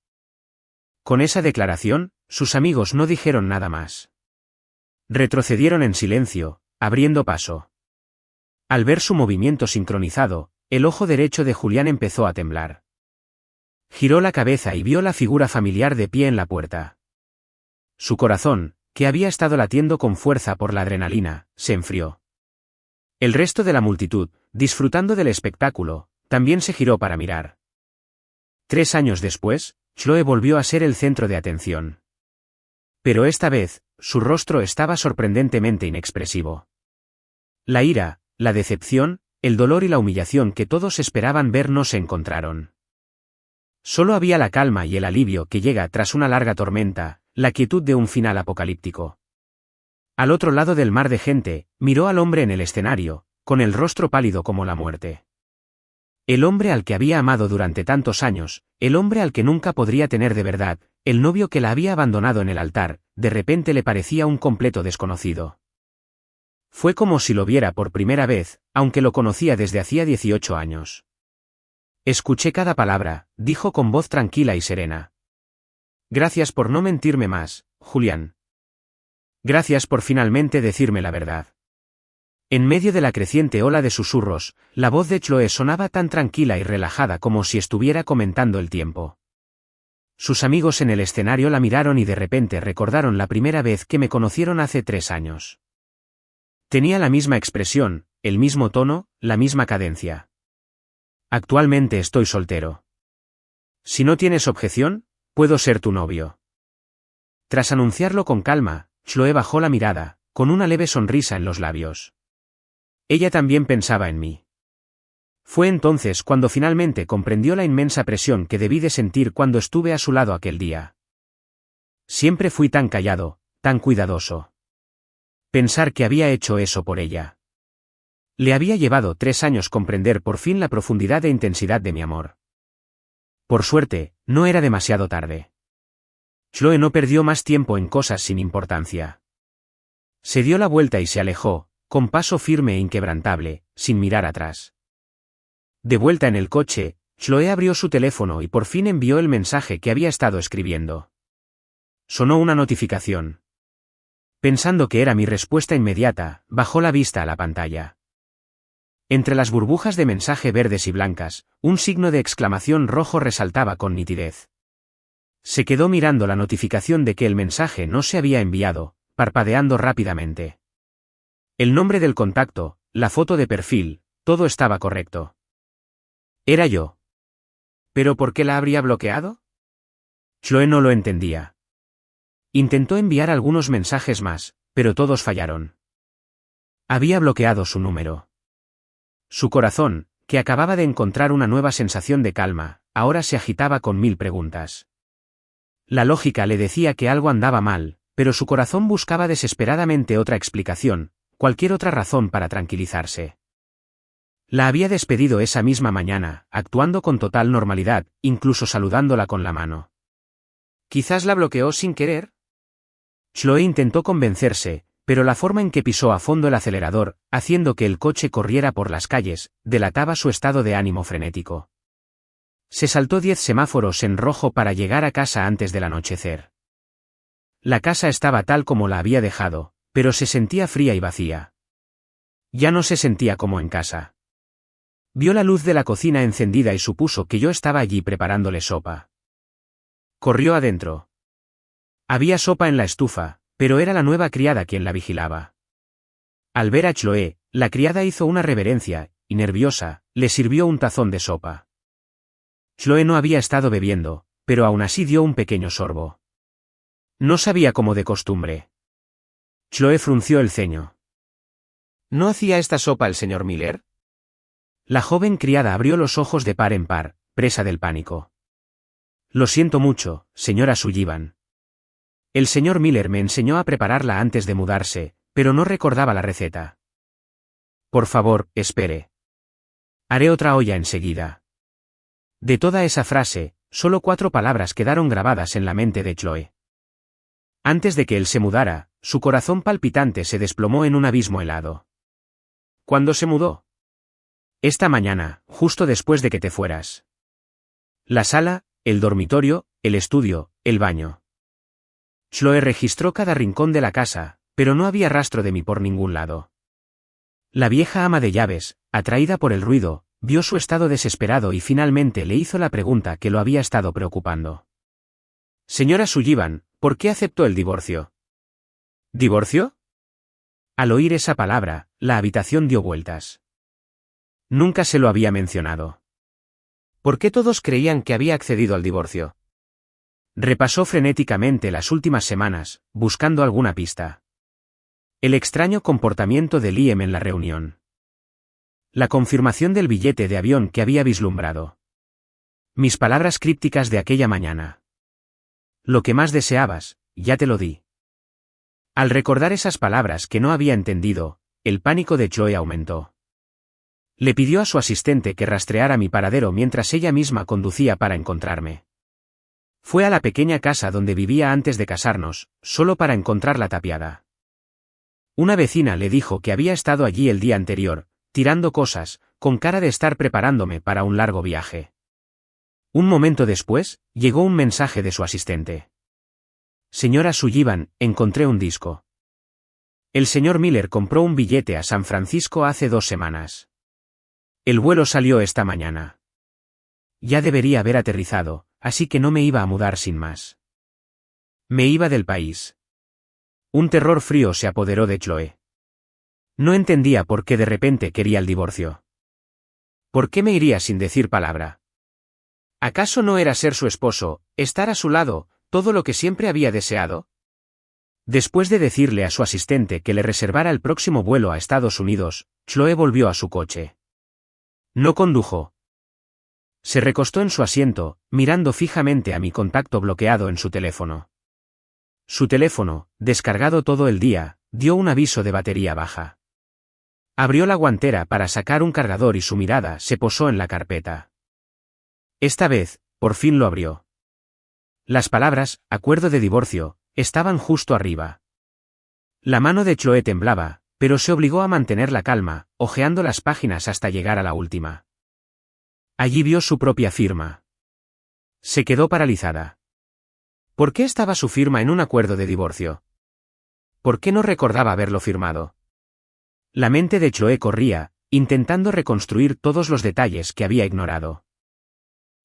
Con esa declaración, sus amigos no dijeron nada más. Retrocedieron en silencio, abriendo paso. Al ver su movimiento sincronizado, el ojo derecho de Julián empezó a temblar. Giró la cabeza y vio la figura familiar de pie en la puerta. Su corazón, que había estado latiendo con fuerza por la adrenalina, se enfrió. El resto de la multitud, disfrutando del espectáculo, también se giró para mirar. 3 años después, Chloe volvió a ser el centro de atención. Pero esta vez, su rostro estaba sorprendentemente inexpresivo. La ira, la decepción, el dolor y la humillación que todos esperaban ver no se encontraron. Solo había la calma y el alivio que llega tras una larga tormenta, la quietud de un final apocalíptico. Al otro lado del mar de gente, miró al hombre en el escenario, con el rostro pálido como la muerte. El hombre al que había amado durante tantos años, el hombre al que nunca podría tener de verdad, el novio que la había abandonado en el altar, de repente le parecía un completo desconocido. Fue como si lo viera por primera vez, aunque lo conocía desde hacía 18 años. Escuché cada palabra, dijo con voz tranquila y serena. Gracias por no mentirme más, Julián. Gracias por finalmente decirme la verdad. En medio de la creciente ola de susurros, la voz de Chloe sonaba tan tranquila y relajada como si estuviera comentando el tiempo. Sus amigos en el escenario la miraron y de repente recordaron la primera vez que me conocieron hace 3 años. Tenía la misma expresión, el mismo tono, la misma cadencia. Actualmente estoy soltero. Si no tienes objeción, puedo ser tu novio. Tras anunciarlo con calma, Chloe bajó la mirada, con una leve sonrisa en los labios. Ella también pensaba en mí. Fue entonces cuando finalmente comprendió la inmensa presión que debí de sentir cuando estuve a su lado aquel día. Siempre fui tan callado, tan cuidadoso. Pensar que había hecho eso por ella. Le había llevado 3 años comprender por fin la profundidad e intensidad de mi amor. Por suerte, no era demasiado tarde. Chloe no perdió más tiempo en cosas sin importancia. Se dio la vuelta y se alejó, con paso firme e inquebrantable, sin mirar atrás. De vuelta en el coche, Chloe abrió su teléfono y por fin envió el mensaje que había estado escribiendo. Sonó una notificación. Pensando que era mi respuesta inmediata, bajó la vista a la pantalla. Entre las burbujas de mensaje verdes y blancas, un signo de exclamación rojo resaltaba con nitidez. Se quedó mirando la notificación de que el mensaje no se había enviado, parpadeando rápidamente. El nombre del contacto, la foto de perfil, todo estaba correcto. Era yo. ¿Pero por qué la habría bloqueado? Chloe no lo entendía. Intentó enviar algunos mensajes más, pero todos fallaron. Había bloqueado su número. Su corazón, que acababa de encontrar una nueva sensación de calma, ahora se agitaba con 1000 preguntas. La lógica le decía que algo andaba mal, pero su corazón buscaba desesperadamente otra explicación, cualquier otra razón para tranquilizarse. La había despedido esa misma mañana, actuando con total normalidad, incluso saludándola con la mano. ¿Quizás la bloqueó sin querer? Chloe intentó convencerse, pero la forma en que pisó a fondo el acelerador, haciendo que el coche corriera por las calles, delataba su estado de ánimo frenético. Se saltó 10 semáforos en rojo para llegar a casa antes del anochecer. La casa estaba tal como la había dejado, pero se sentía fría y vacía. Ya no se sentía como en casa. Vio la luz de la cocina encendida y supuso que yo estaba allí preparándole sopa. Corrió adentro. Había sopa en la estufa, pero era la nueva criada quien la vigilaba. Al ver a Chloe, la criada hizo una reverencia, y nerviosa, le sirvió un tazón de sopa. Chloe no había estado bebiendo, pero aún así dio un pequeño sorbo. No sabía como de costumbre. Chloe frunció el ceño. ¿No hacía esta sopa el señor Miller? La joven criada abrió los ojos de par en par, presa del pánico. Lo siento mucho, señora Sullivan. El señor Miller me enseñó a prepararla antes de mudarse, pero no recordaba la receta. Por favor, espere. Haré otra olla enseguida. De toda esa frase, solo 4 palabras quedaron grabadas en la mente de Chloe. Antes de que él se mudara, su corazón palpitante se desplomó en un abismo helado. ¿Cuándo se mudó? Esta mañana, justo después de que te fueras. La sala, el dormitorio, el estudio, el baño. Chloe registró cada rincón de la casa, pero no había rastro de mí por ningún lado. La vieja ama de llaves, atraída por el ruido, vio su estado desesperado y finalmente le hizo la pregunta que lo había estado preocupando. Señora Sullivan, ¿por qué aceptó el divorcio? ¿Divorcio? Al oír esa palabra, la habitación dio vueltas. Nunca se lo había mencionado. ¿Por qué todos creían que había accedido al divorcio? Repasó frenéticamente las últimas semanas, buscando alguna pista. El extraño comportamiento de Liam en la reunión. La confirmación del billete de avión que había vislumbrado. Mis palabras crípticas de aquella mañana. Lo que más deseabas, ya te lo di. Al recordar esas palabras que no había entendido, el pánico de Chloe aumentó. Le pidió a su asistente que rastreara mi paradero mientras ella misma conducía para encontrarme. Fue a la pequeña casa donde vivía antes de casarnos, solo para encontrarla tapiada. Una vecina le dijo que había estado allí el día anterior, tirando cosas, con cara de estar preparándome para un largo viaje. Un momento después, llegó un mensaje de su asistente. Señora Sullivan, encontré un disco. El señor Miller compró un billete a San Francisco hace 2 semanas. El vuelo salió esta mañana. Ya debería haber aterrizado, así que no me iba a mudar sin más. Me iba del país. Un terror frío se apoderó de Chloe. No entendía por qué de repente quería el divorcio. ¿Por qué me iría sin decir palabra? ¿Acaso no era ser su esposo, estar a su lado, todo lo que siempre había deseado? Después de decirle a su asistente que le reservara el próximo vuelo a Estados Unidos, Chloe volvió a su coche. No condujo. Se recostó en su asiento, mirando fijamente a mi contacto bloqueado en su teléfono. Su teléfono, descargado todo el día, dio un aviso de batería baja. Abrió la guantera para sacar un cargador y su mirada se posó en la carpeta. Esta vez, por fin lo abrió. Las palabras, acuerdo de divorcio, estaban justo arriba. La mano de Chloe temblaba, pero se obligó a mantener la calma, hojeando las páginas hasta llegar a la última. Allí vio su propia firma. Se quedó paralizada. ¿Por qué estaba su firma en un acuerdo de divorcio? ¿Por qué no recordaba haberlo firmado? La mente de Chloe corría, intentando reconstruir todos los detalles que había ignorado.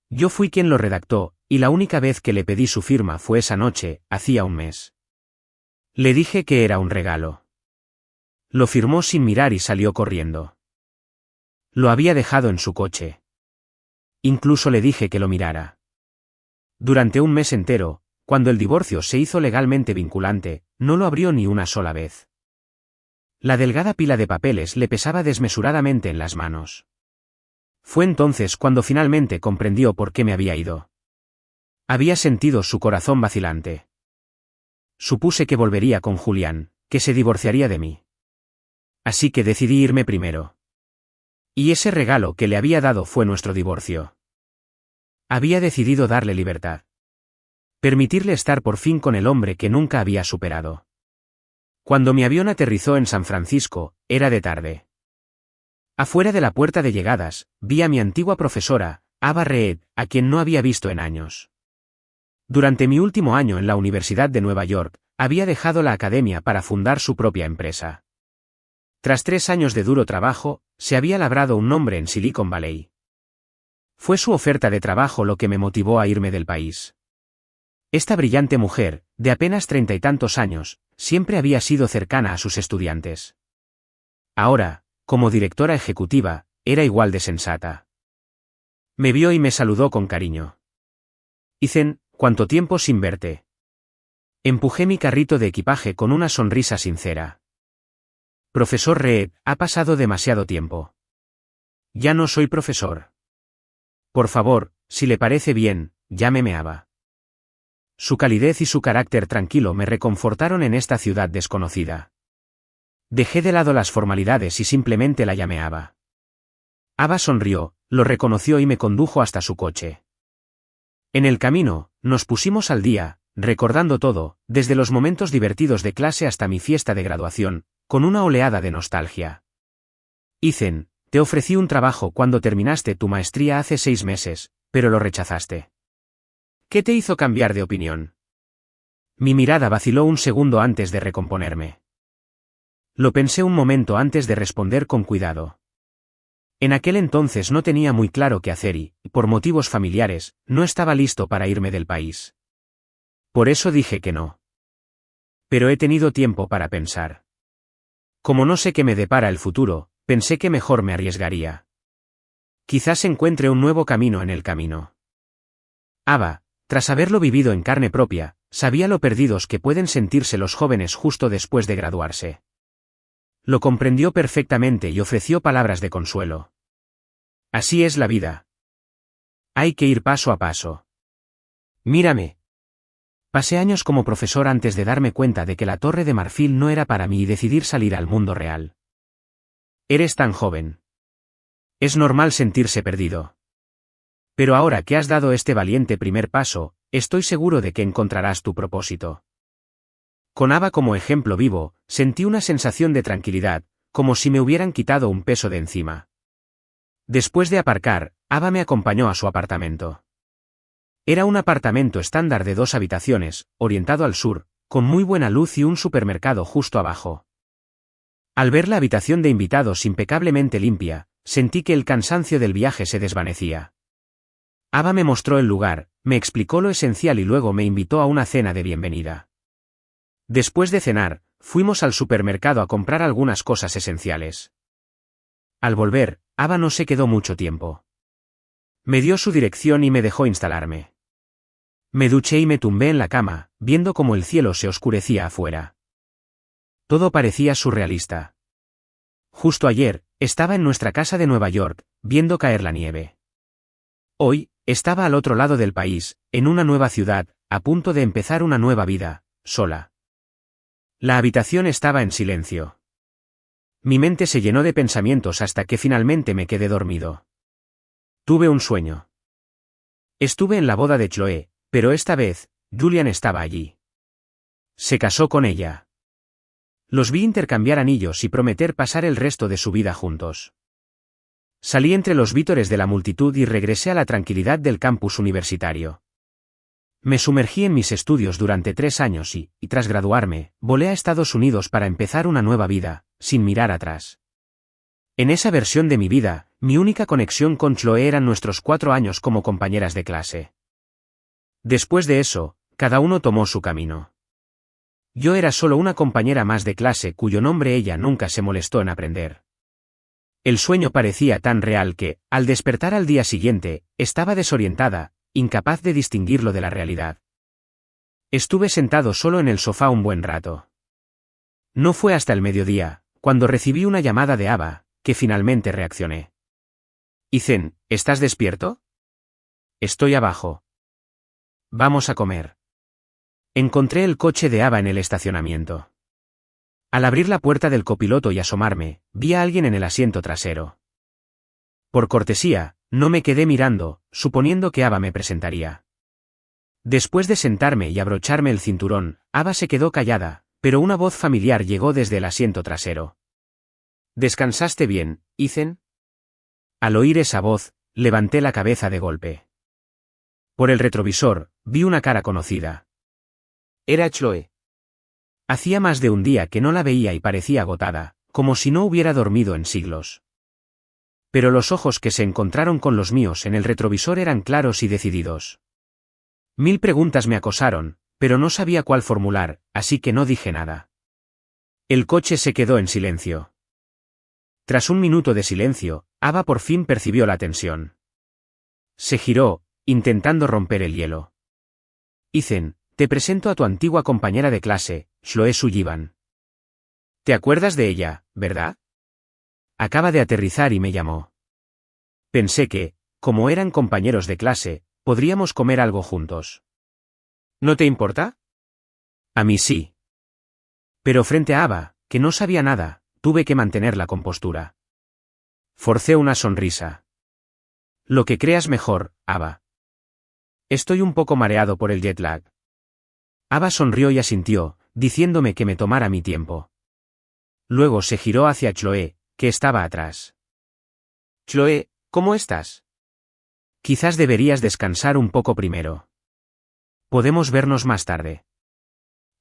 Yo fui quien lo redactó, y la única vez que le pedí su firma fue esa noche, hacía un mes. Le dije que era un regalo. Lo firmó sin mirar y salió corriendo. Lo había dejado en su coche. Incluso le dije que lo mirara. Durante un mes entero, cuando el divorcio se hizo legalmente vinculante, no lo abrió ni una sola vez. La delgada pila de papeles le pesaba desmesuradamente en las manos. Fue entonces cuando finalmente comprendió por qué me había ido. Había sentido su corazón vacilante. Supuse que volvería con Julián, que se divorciaría de mí. Así que decidí irme primero. Y ese regalo que le había dado fue nuestro divorcio. Había decidido darle libertad. Permitirle estar por fin con el hombre que nunca había superado. Cuando mi avión aterrizó en San Francisco, era de tarde. Afuera de la puerta de llegadas, vi a mi antigua profesora, Ava Reed, a quien no había visto en años. Durante mi último año en la Universidad de Nueva York, había dejado la academia para fundar su propia empresa. Tras 3 años de duro trabajo, se había labrado un nombre en Silicon Valley. Fue su oferta de trabajo lo que me motivó a irme del país. Esta brillante mujer, de apenas 30 y tantos años, siempre había sido cercana a sus estudiantes. Ahora, como directora ejecutiva, era igual de sensata. Me vio y me saludó con cariño. Ethan, ¿cuánto tiempo sin verte? Empujé mi carrito de equipaje con una sonrisa sincera. Profesor Reed, ha pasado demasiado tiempo. Ya no soy profesor. Por favor, si le parece bien, llámeme Ava. Su calidez y su carácter tranquilo me reconfortaron en esta ciudad desconocida. Dejé de lado las formalidades y simplemente la llamé Ava. Ava sonrió, lo reconoció y me condujo hasta su coche. En el camino, nos pusimos al día, recordando todo, desde los momentos divertidos de clase hasta mi fiesta de graduación, con una oleada de nostalgia. Ethan, te ofrecí un trabajo cuando terminaste tu maestría hace 6 meses, pero lo rechazaste. ¿Qué te hizo cambiar de opinión? Mi mirada vaciló un segundo antes de recomponerme. Lo pensé un momento antes de responder con cuidado. En aquel entonces no tenía muy claro qué hacer y, por motivos familiares, no estaba listo para irme del país. Por eso dije que no. Pero he tenido tiempo para pensar. Como no sé qué me depara el futuro, pensé que mejor me arriesgaría. Quizás encuentre un nuevo camino en el camino. Ava, tras haberlo vivido en carne propia, sabía lo perdidos que pueden sentirse los jóvenes justo después de graduarse. Lo comprendió perfectamente y ofreció palabras de consuelo. Así es la vida. Hay que ir paso a paso. Mírame. Pasé años como profesor antes de darme cuenta de que la Torre de Marfil no era para mí y decidir salir al mundo real. Eres tan joven. Es normal sentirse perdido. Pero ahora que has dado este valiente primer paso, estoy seguro de que encontrarás tu propósito. Con Ava como ejemplo vivo, sentí una sensación de tranquilidad, como si me hubieran quitado un peso de encima. Después de aparcar, Ava me acompañó a su apartamento. Era un apartamento estándar de 2 habitaciones, orientado al sur, con muy buena luz y un supermercado justo abajo. Al ver la habitación de invitados impecablemente limpia, sentí que el cansancio del viaje se desvanecía. Ava me mostró el lugar, me explicó lo esencial y luego me invitó a una cena de bienvenida. Después de cenar, fuimos al supermercado a comprar algunas cosas esenciales. Al volver, Ava no se quedó mucho tiempo. Me dio su dirección y me dejó instalarme. Me duché y me tumbé en la cama, viendo cómo el cielo se oscurecía afuera. Todo parecía surrealista. Justo ayer, estaba en nuestra casa de Nueva York, viendo caer la nieve. Hoy, estaba al otro lado del país, en una nueva ciudad, a punto de empezar una nueva vida, sola. La habitación estaba en silencio. Mi mente se llenó de pensamientos hasta que finalmente me quedé dormido. Tuve un sueño. Estuve en la boda de Chloe, pero esta vez, Julian estaba allí. Se casó con ella. Los vi intercambiar anillos y prometer pasar el resto de su vida juntos. Salí entre los vítores de la multitud y regresé a la tranquilidad del campus universitario. Me sumergí en mis estudios durante 3 años y, tras graduarme, volé a Estados Unidos para empezar una nueva vida, sin mirar atrás. En esa versión de mi vida, mi única conexión con Chloe eran nuestros 4 años como compañeras de clase. Después de eso, cada uno tomó su camino. Yo era solo una compañera más de clase cuyo nombre ella nunca se molestó en aprender. El sueño parecía tan real que, al despertar al día siguiente, estaba desorientada, incapaz de distinguirlo de la realidad. Estuve sentado solo en el sofá un buen rato. No fue hasta el mediodía, cuando recibí una llamada de Ava, que finalmente reaccioné. Ethan, ¿estás despierto? Estoy abajo. Vamos a comer. Encontré el coche de Ava en el estacionamiento. Al abrir la puerta del copiloto y asomarme, vi a alguien en el asiento trasero. Por cortesía, no me quedé mirando, suponiendo que Ava me presentaría. Después de sentarme y abrocharme el cinturón, Ava se quedó callada, pero una voz familiar llegó desde el asiento trasero. ¿Descansaste bien, Ethan? Al oír esa voz, levanté la cabeza de golpe. Por el retrovisor, vi una cara conocida. Era Chloe. Hacía más de un día que no la veía y parecía agotada, como si no hubiera dormido en siglos. Pero los ojos que se encontraron con los míos en el retrovisor eran claros y decididos. 1000 preguntas me acosaron, pero no sabía cuál formular, así que no dije nada. El coche se quedó en silencio. Tras un minuto de silencio, Ava por fin percibió la tensión. Se giró, intentando romper el hielo. Ethan, te presento a tu antigua compañera de clase, Chloe Sullivan. ¿Te acuerdas de ella, verdad? Acaba de aterrizar y me llamó. Pensé que, como eran compañeros de clase, podríamos comer algo juntos. ¿No te importa? A mí sí. Pero frente a Ava, que no sabía nada, tuve que mantener la compostura. Forcé una sonrisa. Lo que creas mejor, Ava. Estoy un poco mareado por el jet lag. Ava sonrió y asintió, diciéndome que me tomara mi tiempo. Luego se giró hacia Chloe, que estaba atrás. Chloe, ¿cómo estás? Quizás deberías descansar un poco primero. Podemos vernos más tarde.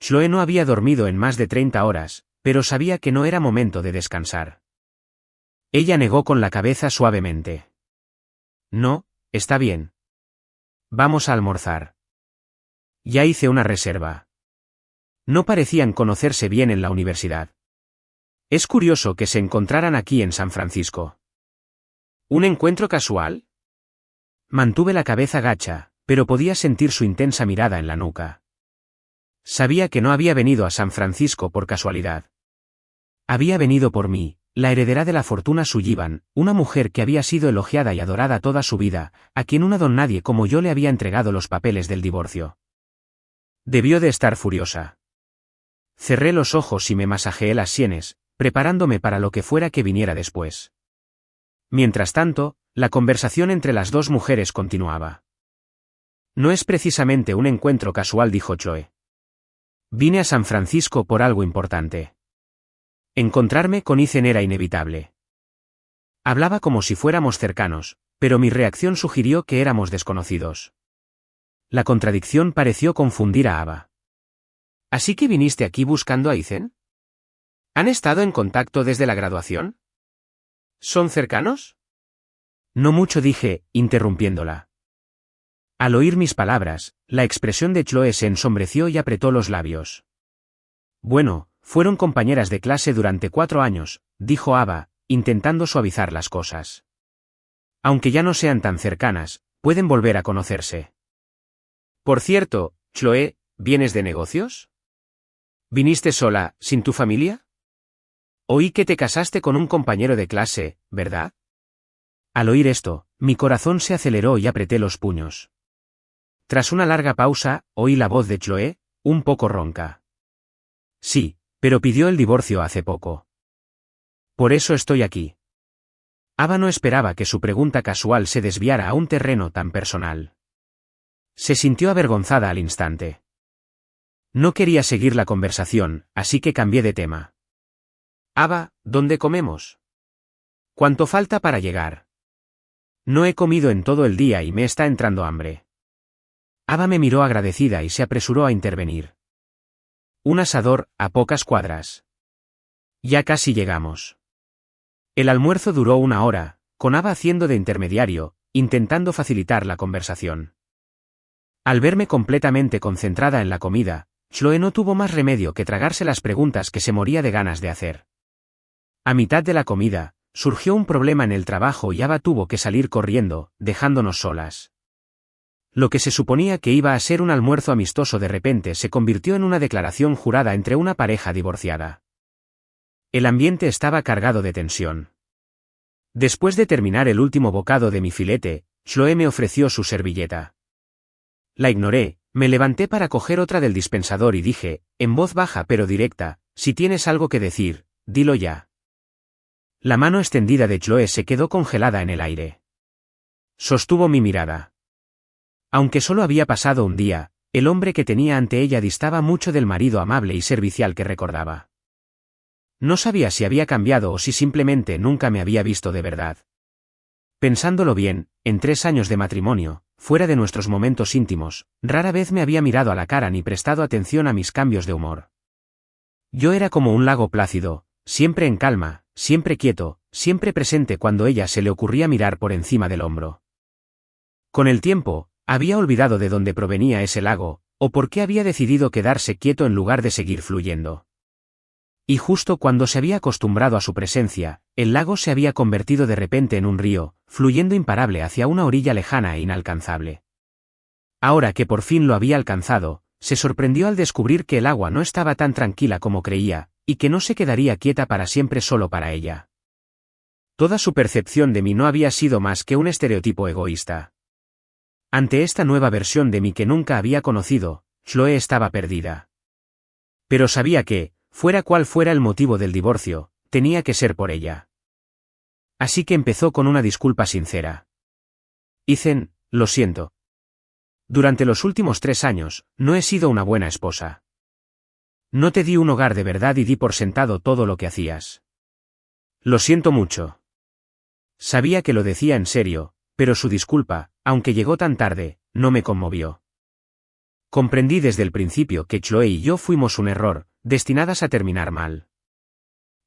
Chloe no había dormido en más de 30 horas, pero sabía que no era momento de descansar. Ella negó con la cabeza suavemente. No, está bien. Vamos a almorzar. Ya hice una reserva. No parecían conocerse bien en la universidad. Es curioso que se encontraran aquí en San Francisco. ¿Un encuentro casual? Mantuve la cabeza gacha, pero podía sentir su intensa mirada en la nuca. Sabía que no había venido a San Francisco por casualidad. Había venido por mí, la heredera de la fortuna Sullivan, una mujer que había sido elogiada y adorada toda su vida, a quien una don nadie como yo le había entregado los papeles del divorcio. Debió de estar furiosa. Cerré los ojos y me masajeé las sienes, preparándome para lo que fuera que viniera después. Mientras tanto, la conversación entre las dos mujeres continuaba. No es precisamente un encuentro casual, dijo Chloe. Vine a San Francisco por algo importante. Encontrarme con Ethan era inevitable. Hablaba como si fuéramos cercanos, pero mi reacción sugirió que éramos desconocidos. La contradicción pareció confundir a Ava. ¿Así que viniste aquí buscando a Ethan? ¿Han estado en contacto desde la graduación? ¿Son cercanos? No mucho, dije, interrumpiéndola. Al oír mis palabras, la expresión de Chloe se ensombreció y apretó los labios. Bueno, fueron compañeras de clase durante 4 años, dijo Ava, intentando suavizar las cosas. Aunque ya no sean tan cercanas, pueden volver a conocerse. Por cierto, Chloe, ¿vienes de negocios? ¿Viniste sola, sin tu familia? Oí que te casaste con un compañero de clase, ¿verdad? Al oír esto, mi corazón se aceleró y apreté los puños. Tras una larga pausa, oí la voz de Chloe, un poco ronca. Sí, pero pidió el divorcio hace poco. Por eso estoy aquí. Ava no esperaba que su pregunta casual se desviara a un terreno tan personal. Se sintió avergonzada al instante. No quería seguir la conversación, así que cambié de tema. Ava, ¿dónde comemos? ¿Cuánto falta para llegar? No he comido en todo el día y me está entrando hambre. Ava me miró agradecida y se apresuró a intervenir. Un asador, a pocas cuadras. Ya casi llegamos. El almuerzo duró 1 hora, con Ava haciendo de intermediario, intentando facilitar la conversación. Al verme completamente concentrada en la comida, Chloe no tuvo más remedio que tragarse las preguntas que se moría de ganas de hacer. A mitad de la comida, surgió un problema en el trabajo y Ava tuvo que salir corriendo, dejándonos solas. Lo que se suponía que iba a ser un almuerzo amistoso de repente se convirtió en una declaración jurada entre una pareja divorciada. El ambiente estaba cargado de tensión. Después de terminar el último bocado de mi filete, Chloe me ofreció su servilleta. La ignoré, me levanté para coger otra del dispensador y dije, en voz baja pero directa, si tienes algo que decir, dilo ya. La mano extendida de Chloe se quedó congelada en el aire. Sostuvo mi mirada. Aunque solo había pasado un día, el hombre que tenía ante ella distaba mucho del marido amable y servicial que recordaba. No sabía si había cambiado o si simplemente nunca me había visto de verdad. Pensándolo bien, en 3 años de matrimonio, fuera de nuestros momentos íntimos, rara vez me había mirado a la cara ni prestado atención a mis cambios de humor. Yo era como un lago plácido, siempre en calma, siempre quieto, siempre presente cuando ella se le ocurría mirar por encima del hombro. Con el tiempo, había olvidado de dónde provenía ese lago, o por qué había decidido quedarse quieto en lugar de seguir fluyendo. Y justo cuando se había acostumbrado a su presencia, el lago se había convertido de repente en un río, fluyendo imparable hacia una orilla lejana e inalcanzable. Ahora que por fin lo había alcanzado, se sorprendió al descubrir que el agua no estaba tan tranquila como creía, y que no se quedaría quieta para siempre solo para ella. Toda su percepción de mí no había sido más que un estereotipo egoísta. Ante esta nueva versión de mí que nunca había conocido, Chloe estaba perdida. Pero sabía que, fuera cual fuera el motivo del divorcio, tenía que ser por ella. Así que empezó con una disculpa sincera. Ethan, lo siento. Durante los últimos 3 años, no he sido una buena esposa. No te di un hogar de verdad y di por sentado todo lo que hacías. Lo siento mucho. Sabía que lo decía en serio, pero su disculpa, aunque llegó tan tarde, no me conmovió. Comprendí desde el principio que Chloe y yo fuimos un error, destinadas a terminar mal.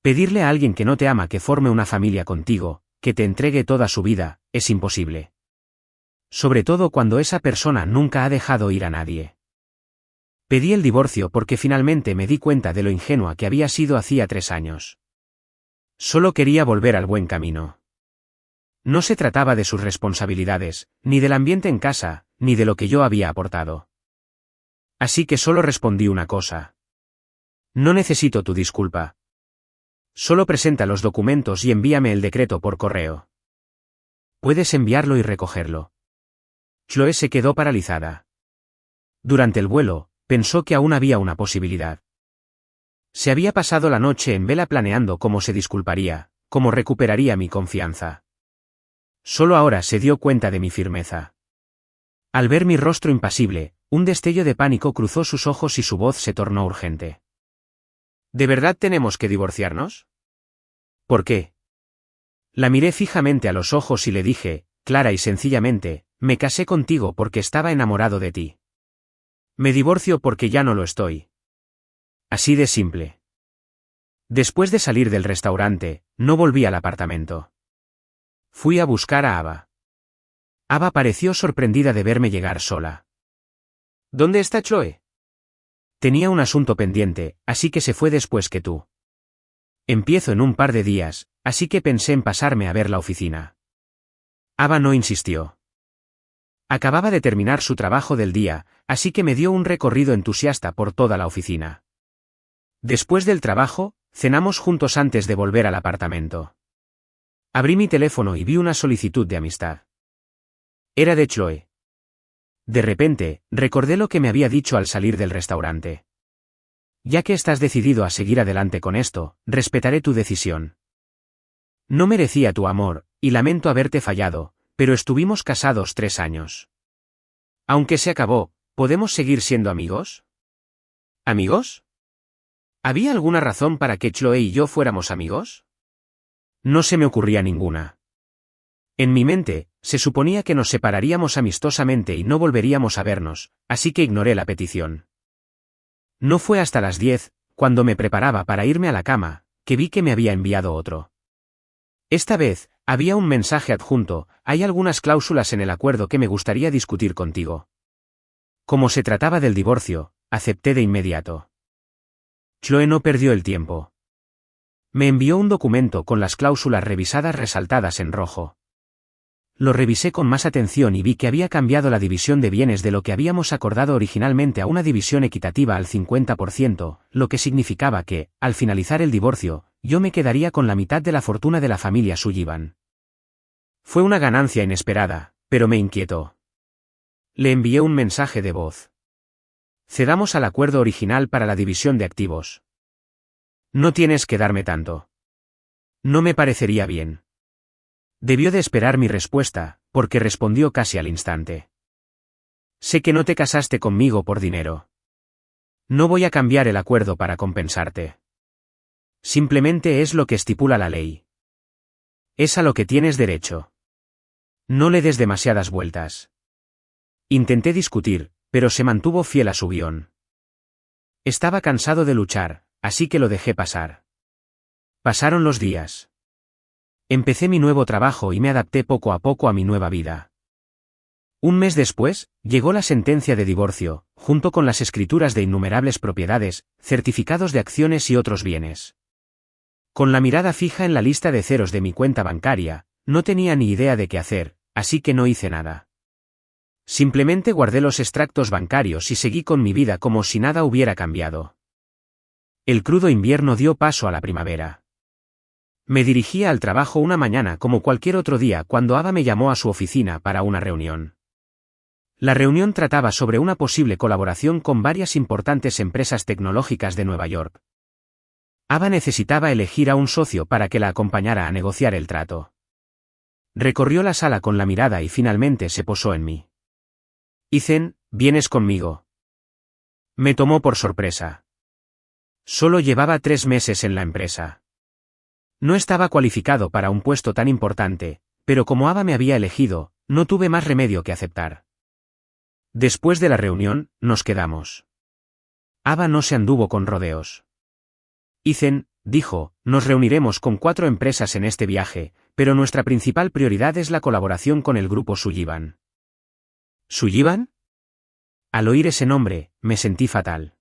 Pedirle a alguien que no te ama que forme una familia contigo, que te entregue toda su vida, es imposible. Sobre todo cuando esa persona nunca ha dejado ir a nadie. Pedí el divorcio porque finalmente me di cuenta de lo ingenua que había sido hacía 3 años. Solo quería volver al buen camino. No se trataba de sus responsabilidades, ni del ambiente en casa, ni de lo que yo había aportado. Así que solo respondí una cosa. No necesito tu disculpa. Solo presenta los documentos y envíame el decreto por correo. Puedes enviarlo y recogerlo. Chloe se quedó paralizada. Durante el vuelo, pensó que aún había una posibilidad. Se había pasado la noche en vela planeando cómo se disculparía, cómo recuperaría mi confianza. Solo ahora se dio cuenta de mi firmeza. Al ver mi rostro impasible, un destello de pánico cruzó sus ojos y su voz se tornó urgente. ¿De verdad tenemos que divorciarnos? ¿Por qué? La miré fijamente a los ojos y le dije, clara y sencillamente, me casé contigo porque estaba enamorado de ti. Me divorcio porque ya no lo estoy. Así de simple. Después de salir del restaurante, no volví al apartamento. Fui a buscar a Ava. Ava pareció sorprendida de verme llegar sola. ¿Dónde está Chloe? Tenía un asunto pendiente, así que se fue después que tú. Empiezo en un par de días, así que pensé en pasarme a ver la oficina. Ava no insistió. Acababa de terminar su trabajo del día, así que me dio un recorrido entusiasta por toda la oficina. Después del trabajo, cenamos juntos antes de volver al apartamento. Abrí mi teléfono y vi una solicitud de amistad. Era de Chloe. De repente, recordé lo que me había dicho al salir del restaurante. Ya que estás decidido a seguir adelante con esto, respetaré tu decisión. No merecía tu amor, y lamento haberte fallado, pero estuvimos casados 3 años. Aunque se acabó, ¿podemos seguir siendo amigos? ¿Amigos? ¿Había alguna razón para que Chloe y yo fuéramos amigos? No se me ocurría ninguna. En mi mente, se suponía que nos separaríamos amistosamente y no volveríamos a vernos, así que ignoré la petición. No fue hasta las 10, cuando me preparaba para irme a la cama, que vi que me había enviado otro. Esta vez, había un mensaje adjunto, hay algunas cláusulas en el acuerdo que me gustaría discutir contigo. Como se trataba del divorcio, acepté de inmediato. Chloe no perdió el tiempo. Me envió un documento con las cláusulas revisadas resaltadas en rojo. Lo revisé con más atención y vi que había cambiado la división de bienes de lo que habíamos acordado originalmente a una división equitativa al 50%, lo que significaba que, al finalizar el divorcio, yo me quedaría con la mitad de la fortuna de la familia Sullivan. Fue una ganancia inesperada, pero me inquietó. Le envié un mensaje de voz. Cedamos al acuerdo original para la división de activos. No tienes que darme tanto. No me parecería bien. Debió de esperar mi respuesta, porque respondió casi al instante. Sé que no te casaste conmigo por dinero. No voy a cambiar el acuerdo para compensarte. Simplemente es lo que estipula la ley. Es a lo que tienes derecho. No le des demasiadas vueltas. Intenté discutir, pero se mantuvo fiel a su guión. Estaba cansado de luchar, así que lo dejé pasar. Pasaron los días. Empecé mi nuevo trabajo y me adapté poco a poco a mi nueva vida. Un mes después, llegó la sentencia de divorcio, junto con las escrituras de innumerables propiedades, certificados de acciones y otros bienes. Con la mirada fija en la lista de ceros de mi cuenta bancaria, no tenía ni idea de qué hacer, así que no hice nada. Simplemente guardé los extractos bancarios y seguí con mi vida como si nada hubiera cambiado. El crudo invierno dio paso a la primavera. Me dirigía al trabajo una mañana como cualquier otro día cuando Ava me llamó a su oficina para una reunión. La reunión trataba sobre una posible colaboración con varias importantes empresas tecnológicas de Nueva York. Ava necesitaba elegir a un socio para que la acompañara a negociar el trato. Recorrió la sala con la mirada y finalmente se posó en mí. Ethan, ¿vienes conmigo? Me tomó por sorpresa. Solo llevaba 3 meses en la empresa. No estaba cualificado para un puesto tan importante, pero como Ava me había elegido, no tuve más remedio que aceptar. Después de la reunión, nos quedamos. Ava no se anduvo con rodeos. Ethan, dijo, nos reuniremos con 4 empresas en este viaje, pero nuestra principal prioridad es la colaboración con el grupo Sullivan. ¿Sullivan? Al oír ese nombre, me sentí fatal.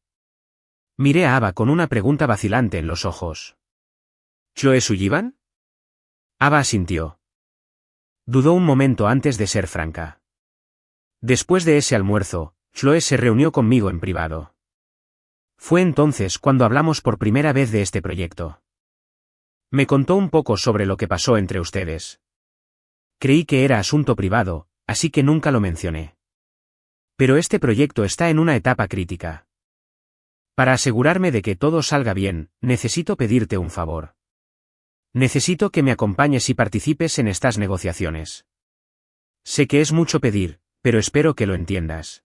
Miré a Ava con una pregunta vacilante en los ojos. ¿Chloe Sullivan? Ava asintió. Dudó un momento antes de ser franca. Después de ese almuerzo, Chloe se reunió conmigo en privado. Fue entonces cuando hablamos por primera vez de este proyecto. Me contó un poco sobre lo que pasó entre ustedes. Creí que era asunto privado, así que nunca lo mencioné. Pero este proyecto está en una etapa crítica. Para asegurarme de que todo salga bien, necesito pedirte un favor. Necesito que me acompañes y participes en estas negociaciones. Sé que es mucho pedir, pero espero que lo entiendas.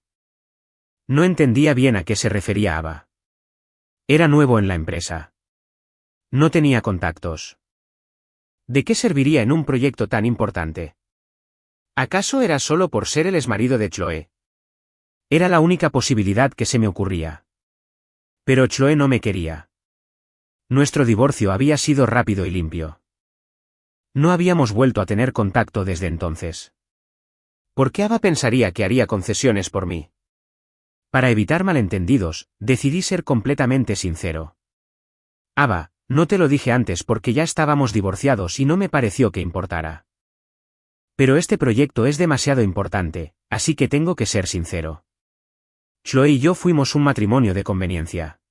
No entendía bien a qué se refería Ava. Era nuevo en la empresa. No tenía contactos. ¿De qué serviría en un proyecto tan importante? ¿Acaso era solo por ser el exmarido de Chloe? Era la única posibilidad que se me ocurría. Pero Chloe no me quería. Nuestro divorcio había sido rápido y limpio. No habíamos vuelto a tener contacto desde entonces. ¿Por qué Ava pensaría que haría concesiones por mí? Para evitar malentendidos, decidí ser completamente sincero. Ava, no te lo dije antes porque ya estábamos divorciados y no me pareció que importara. Pero este proyecto es demasiado importante, así que tengo que ser sincero. Chloe y yo fuimos un matrimonio de conveniencia.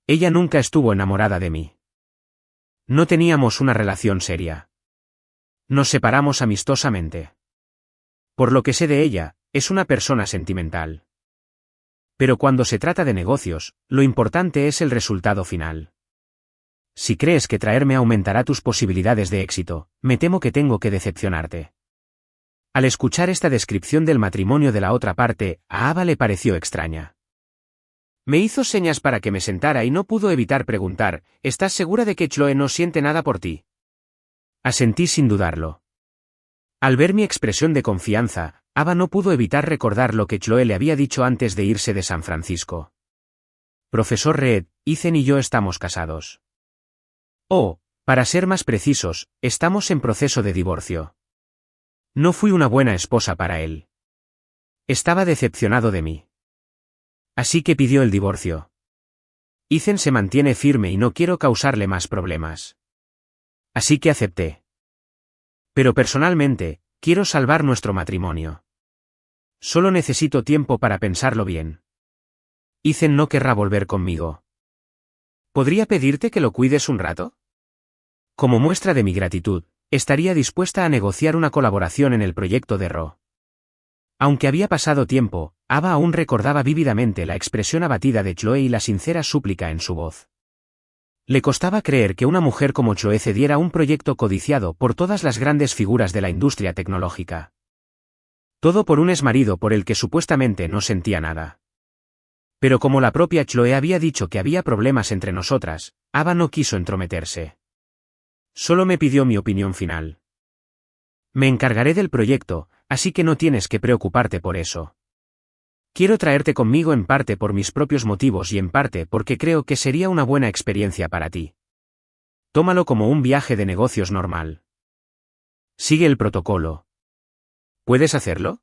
Ella nunca estuvo enamorada de mí. No teníamos una relación seria. Nos separamos amistosamente. Por lo que sé de ella, es una persona sentimental. Pero cuando se trata de negocios, lo importante es el resultado final. Si crees que traerme aumentará tus posibilidades de éxito, me temo que tengo que decepcionarte. Al escuchar esta descripción del matrimonio de la otra parte, a Ava le pareció extraña. Me hizo señas para que me sentara y no pudo evitar preguntar, ¿estás segura de que Chloe no siente nada por ti? Asentí sin dudarlo. Al ver mi expresión de confianza, Ava no pudo evitar recordar lo que Chloe le había dicho antes de irse de San Francisco. Profesor Reed, Ethan y yo estamos casados. Oh, para ser más precisos, estamos en proceso de divorcio. No fui una buena esposa para él. Estaba decepcionado de mí. Así que pidió el divorcio. Ethan se mantiene firme y no quiero causarle más problemas. Así que acepté. Pero personalmente, quiero salvar nuestro matrimonio. Solo necesito tiempo para pensarlo bien. Ethan no querrá volver conmigo. ¿Podría pedirte que lo cuides un rato? Como muestra de mi gratitud, estaría dispuesta a negociar una colaboración en el proyecto de Ro. Aunque había pasado tiempo, Ava aún recordaba vívidamente la expresión abatida de Chloe y la sincera súplica en su voz. Le costaba creer que una mujer como Chloe cediera un proyecto codiciado por todas las grandes figuras de la industria tecnológica. Todo por un exmarido por el que supuestamente no sentía nada. Pero como la propia Chloe había dicho que había problemas entre nosotras, Ava no quiso entrometerse. Solo me pidió mi opinión final. Me encargaré del proyecto, así que no tienes que preocuparte por eso. Quiero traerte conmigo en parte por mis propios motivos y en parte porque creo que sería una buena experiencia para ti. Tómalo como un viaje de negocios normal. Sigue el protocolo. ¿Puedes hacerlo?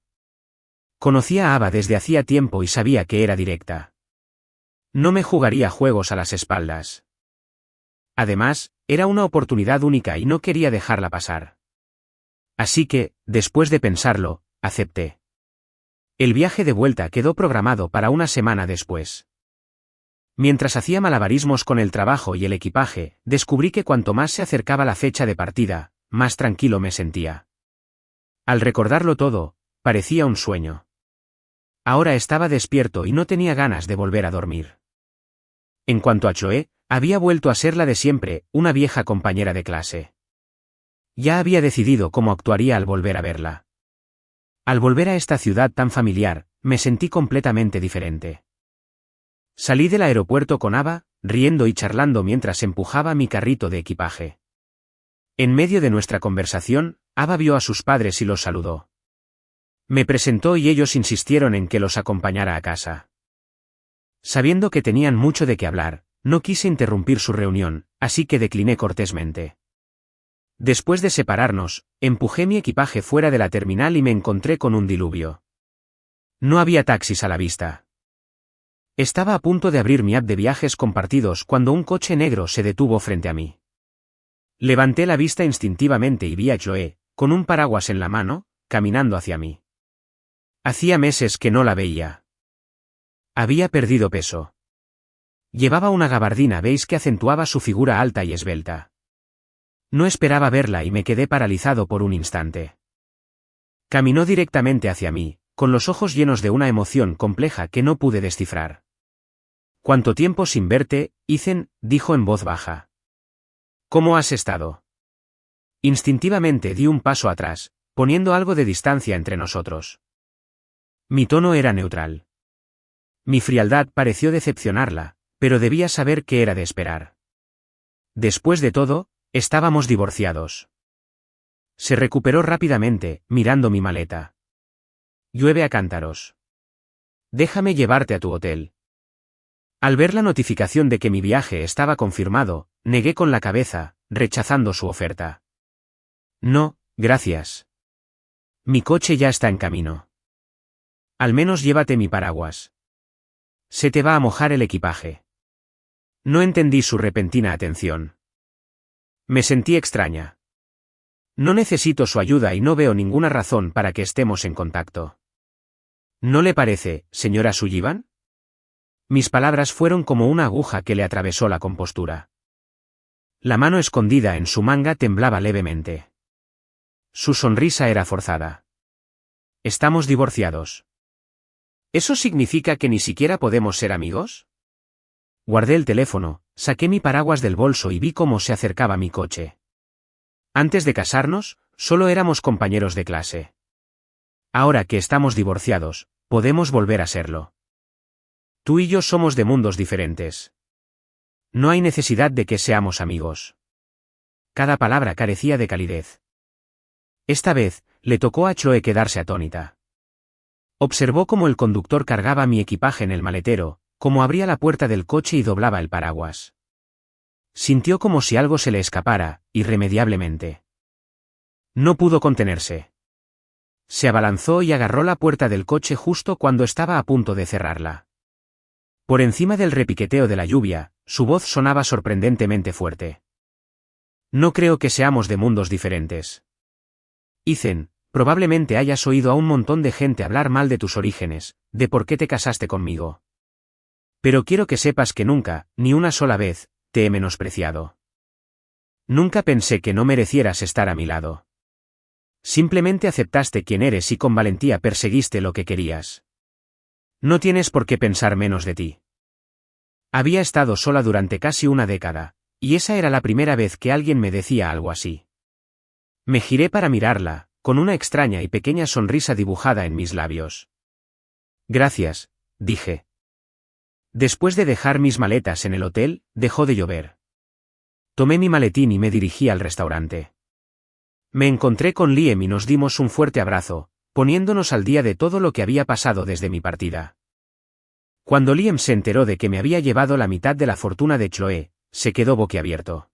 Conocía a Ava desde hacía tiempo y sabía que era directa. No me jugaría juegos a las espaldas. Además, era una oportunidad única y no quería dejarla pasar. Así que, después de pensarlo, acepté. El viaje de vuelta quedó programado para una semana después. Mientras hacía malabarismos con el trabajo y el equipaje, descubrí que cuanto más se acercaba la fecha de partida, más tranquilo me sentía. Al recordarlo todo, parecía un sueño. Ahora estaba despierto y no tenía ganas de volver a dormir. En cuanto a Chloe, había vuelto a ser la de siempre, una vieja compañera de clase. Ya había decidido cómo actuaría al volver a verla. Al volver a esta ciudad tan familiar, me sentí completamente diferente. Salí del aeropuerto con Ava, riendo y charlando mientras empujaba mi carrito de equipaje. En medio de nuestra conversación, Ava vio a sus padres y los saludó. Me presentó y ellos insistieron en que los acompañara a casa. Sabiendo que tenían mucho de qué hablar, no quise interrumpir su reunión, así que decliné cortésmente. Después de separarnos, empujé mi equipaje fuera de la terminal y me encontré con un diluvio. No había taxis a la vista. Estaba a punto de abrir mi app de viajes compartidos cuando un coche negro se detuvo frente a mí. Levanté la vista instintivamente y vi a Chloe, con un paraguas en la mano, caminando hacia mí. Hacía meses que no la veía. Había perdido peso. Llevaba una gabardina beige que acentuaba su figura alta y esbelta. No esperaba verla y me quedé paralizado por un instante. Caminó directamente hacia mí, con los ojos llenos de una emoción compleja que no pude descifrar. «¿Cuánto tiempo sin verte, Ethan?», dijo en voz baja. «¿Cómo has estado?». Instintivamente di un paso atrás, poniendo algo de distancia entre nosotros. Mi tono era neutral. Mi frialdad pareció decepcionarla, pero debía saber qué era de esperar. Después de todo, estábamos divorciados. Se recuperó rápidamente, mirando mi maleta. «Llueve a cántaros. Déjame llevarte a tu hotel». Al ver la notificación de que mi viaje estaba confirmado, negué con la cabeza, rechazando su oferta. «No, gracias. Mi coche ya está en camino. Al menos llévate mi paraguas. Se te va a mojar el equipaje». No entendí su repentina atención. Me sentí extraña. No necesito su ayuda y no veo ninguna razón para que estemos en contacto. ¿No le parece, señora Sullivan? Mis palabras fueron como una aguja que le atravesó la compostura. La mano escondida en su manga temblaba levemente. Su sonrisa era forzada. «¿Estamos divorciados? ¿Eso significa que ni siquiera podemos ser amigos?». Guardé el teléfono, saqué mi paraguas del bolso y vi cómo se acercaba mi coche. Antes de casarnos, solo éramos compañeros de clase. Ahora que estamos divorciados, podemos volver a serlo. Tú y yo somos de mundos diferentes. No hay necesidad de que seamos amigos. Cada palabra carecía de calidez. Esta vez, le tocó a Chloe quedarse atónita. Observó cómo el conductor cargaba mi equipaje en el maletero, cómo abría la puerta del coche y doblaba el paraguas. Sintió como si algo se le escapara, irremediablemente. No pudo contenerse. Se abalanzó y agarró la puerta del coche justo cuando estaba a punto de cerrarla. Por encima del repiqueteo de la lluvia, su voz sonaba sorprendentemente fuerte. «No creo que seamos de mundos diferentes. Ethan, probablemente hayas oído a un montón de gente hablar mal de tus orígenes, de por qué te casaste conmigo. Pero quiero que sepas que nunca, ni una sola vez, te he menospreciado. Nunca pensé que no merecieras estar a mi lado. Simplemente aceptaste quién eres y con valentía perseguiste lo que querías. No tienes por qué pensar menos de ti. Había estado sola durante casi una década, y esa era la primera vez que alguien me decía algo así. Me giré para mirarla, con una extraña y pequeña sonrisa dibujada en mis labios. Gracias, dije. Después de dejar mis maletas en el hotel, dejó de llover. Tomé mi maletín y me dirigí al restaurante. Me encontré con Liam y nos dimos un fuerte abrazo, poniéndonos al día de todo lo que había pasado desde mi partida. Cuando Liam se enteró de que me había llevado la mitad de la fortuna de Chloe, se quedó boquiabierto.